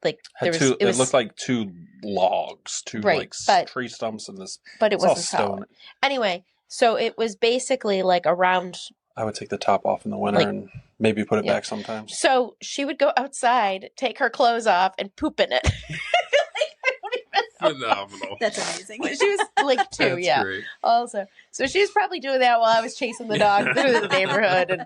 like there was it looked like 2 logs, tree stumps and this. But it wasn't stone. solid. Anyway, so it was basically like around. I would take the top off in the winter and maybe put it back sometimes. So she would go outside, take her clothes off, and poop in it. Phenomenal. That's amazing. She was like 2, That's yeah. great. Also, so she was probably doing that while I was chasing the dog through the neighborhood. And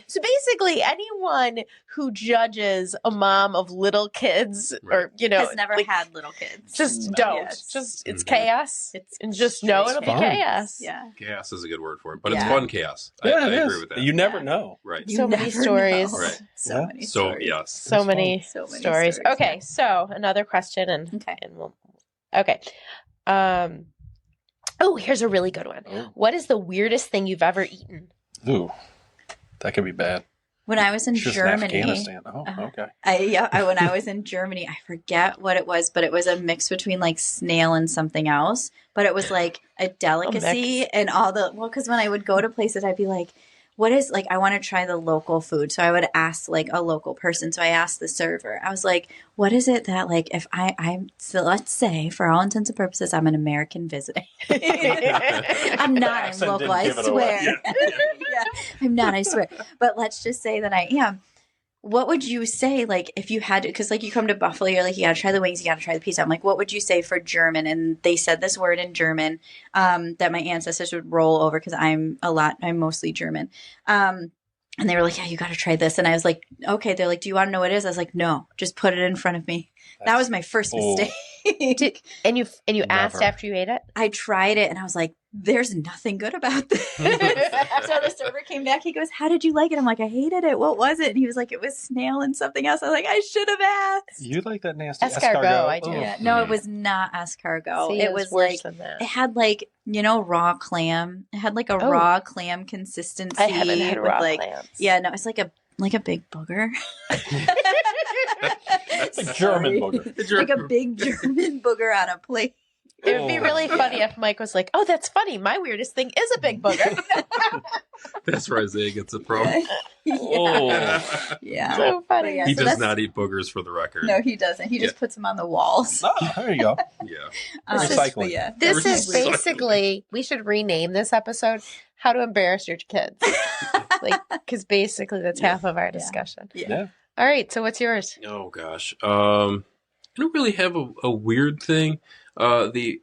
so basically, anyone who judges a mom of little kids, or has never had little kids, just don't. Yes. Just it's chaos. It's just know it'll be fun. chaos. Yeah. Chaos is a good word for it, but it's fun chaos. Yeah, I it is. agree with that. You never know. Right. So many stories. Right. So many So stories. yes. So many stories. Okay, yeah. so another question, and Okay. we'll. Okay. Oh, here's a really good one. Oh. What is the weirdest thing you've ever eaten? Ooh, that could be bad. When I was in Just Germany, Afghanistan. Oh, okay. when I was in Germany, I forget what it was, but it was a mix between like snail and something else. But it was like a delicacy, and because when I would go to places, I'd be like, what is, like, I want to try the local food. So I would ask like a local person. So I asked the server, I was like, what is it that, like, if so let's say for all intents and purposes, I'm an American visiting. I'm not, I'm local, I swear. Yeah, I'm not, I swear. But let's just say that I am. What would you say, like, if you had to, because, like, you come to Buffalo, you're like, you got to try the wings, you got to try the pizza. I'm like, what would you say for German? And they said this word in German that my ancestors would roll over because I'm mostly German. And they were like, yeah, you got to try this. And I was like, okay. They're like, do you want to know what it is? I was like, no, just put it in front of me. That was my first mistake. And you asked after you ate it? I tried it and I was like, there's nothing good about this. So the server came back. He goes, how did you like it? I'm like, I hated it. What was it? And he was like, it was snail and something else. I was like, I should have asked. You like that nasty escargot? I do. Yeah. No, it was not escargot. See, it was worse like, than that. it had like, raw clam. It had like a raw clam consistency. I haven't had raw like, clams. Yeah, no, it's like a big booger. It's a German booger. Like a big German booger on a plate. It would be really funny if Mike was like, oh, that's funny. My weirdest thing is a big booger. That's where Isaiah gets it from. Yeah. So funny. Yeah, He so does not eat boogers, for the record. No, he doesn't. He just puts them on the walls. Oh, there you go. Yeah. Recycling. Yeah. This is Recycling. basically, we should rename this episode, How to Embarrass Your Kids. Because basically that's half of our discussion. Yeah. All right, so what's yours? Oh gosh. I don't really have a weird thing. The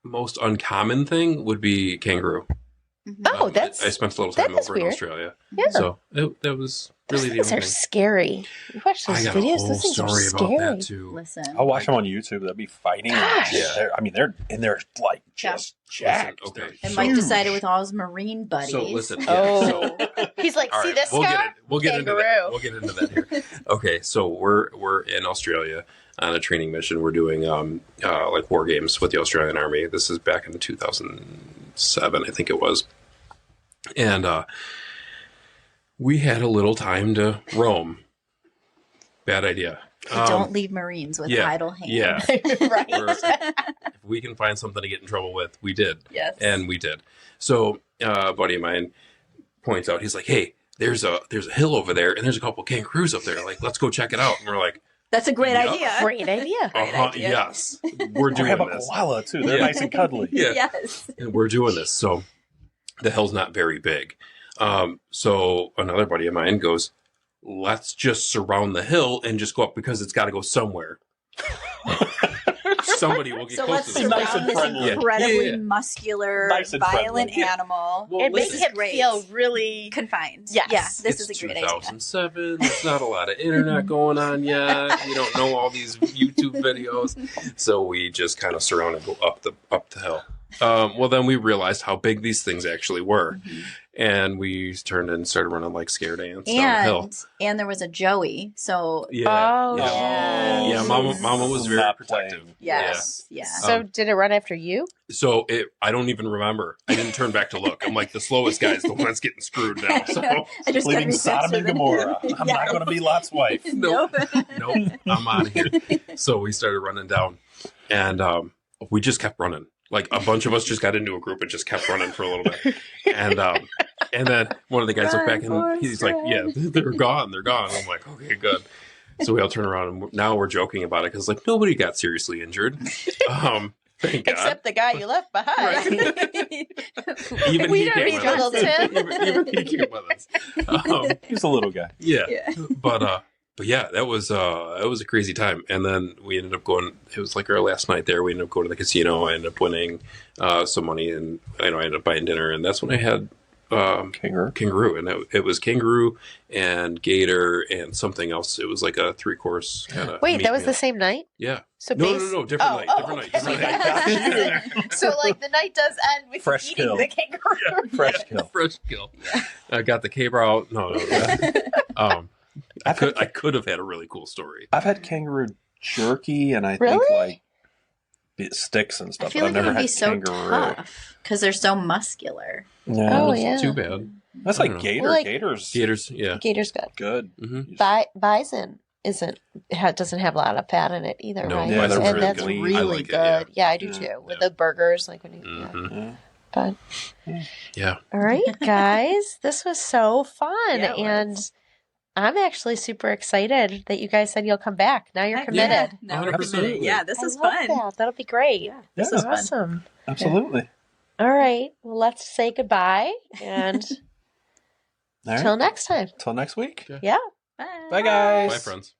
most uncommon thing would be kangaroo. Oh, that's I spent a little time that is over in weird. Australia. Yeah. So that was really the things only are thing. scary. You watch those I got videos, a whole those things are story scary. about that too. Listen. I'll watch them on YouTube. They'll be fighting. Gosh. They're like just jacked. Listen, okay. And So- Mike decided with all his marine buddies. So listen. Yeah, Oh. so, He's like, all see right, this guy? We'll get into Kangaroo. that. We'll get into that here. Okay, so we're in Australia on a training mission. We're doing like war games with the Australian Army. This is back in 2007, I think it was. And we had a little time to roam. Bad idea. Don't leave Marines with idle hands. Yeah. Right. If we can find something to get in trouble with, we did. Yes. And we did. So a buddy of mine points out, he's like, hey, there's a hill over there and there's a couple kangaroos up there. Like, let's go check it out. And we're like, That's a great Yep. idea. Great idea. idea. Yes, we're Or doing have a this. koala too. They're Yeah. nice and cuddly. Yeah. Yes. And we're doing this. So the hill's not very big. So another buddy of mine goes, let's just surround the hill and just go up because it's got to go somewhere. Somebody will get So close let's to this. Nice surround and this friendly. incredibly Yeah. muscular, Nice and violent friendly. animal. Well, And this make is it great. feel really Confined. Yes. Yeah, this it's is a great idea. 2007. There's not a lot of internet going on yet. You don't know all these YouTube videos. So we just kind of surround and go up the hill. Well, then we realized how big these things actually were. Mm-hmm. And we turned and started running like scared ants down the hill. And there was a Joey. So Yeah. Oh, yeah. yeah. Yeah, Mama was very Not protective. playing. yes. Yeah. So did it run after you? So I don't even remember. I didn't turn back to look. I'm like, the slowest guy is the one that's getting screwed now. So I just Leaving got Sodom and Gomorrah. I'm not going to be Lot's wife. Nope. Nope, I'm out of here. So we started running down, and we just kept running. Like a bunch of us just got into a group and just kept running for a little bit. And then one of the guys looked back and he's like, yeah, they're gone. They're gone. I'm like, okay, good. So we all turn around and now we're joking about it because like nobody got seriously injured. Thank God. Except the guy you left behind. Even We he don't came need with your us. little tip. Even he came with us. He's a little guy. Yeah. Yeah. But yeah, that was a crazy time. And then we ended up going. It was like our last night there. We ended up going to the casino. I ended up winning some money, and I ended up buying dinner. And that's when I had kangaroo, and it was kangaroo and gator and something else. It was like a 3-course kind of. Wait, that was the same night? Yeah. So No, different night. Different night. Different night. So like the night does end with Fresh eating kill. the kangaroo. Fresh kill. Fresh kill. I got the caber out. No. I could have had a really cool story. I've had kangaroo jerky, and I Really? think like sticks and I stuff. feel But like I've it never would be had so kangaroo. tough because they're so muscular. Yeah, Oh, It's yeah. Too bad. that's I like don't know. gator. Well, like- Gators, Gators. Yeah. Gator's good. good. Mm-hmm. Bison doesn't have a lot of fat in it either, No, right? Yeah, they're and really that's good. really I like it, good. yeah. I do too. With Yeah. the burgers, like when you. Mm-hmm. Yeah. Yeah. All right, guys, this was so fun, Yeah, it and was. I'm actually super excited that you guys said you'll come back. Now you're Heck committed. Yeah. No, we're 100%. committed. Yeah, this I is love fun. that. That'll be great. Yeah, This is fun. Awesome. Absolutely. All right, well, let's say goodbye, and All right. till next time. Till next week. Yeah. Bye. Bye, guys. Bye, friends.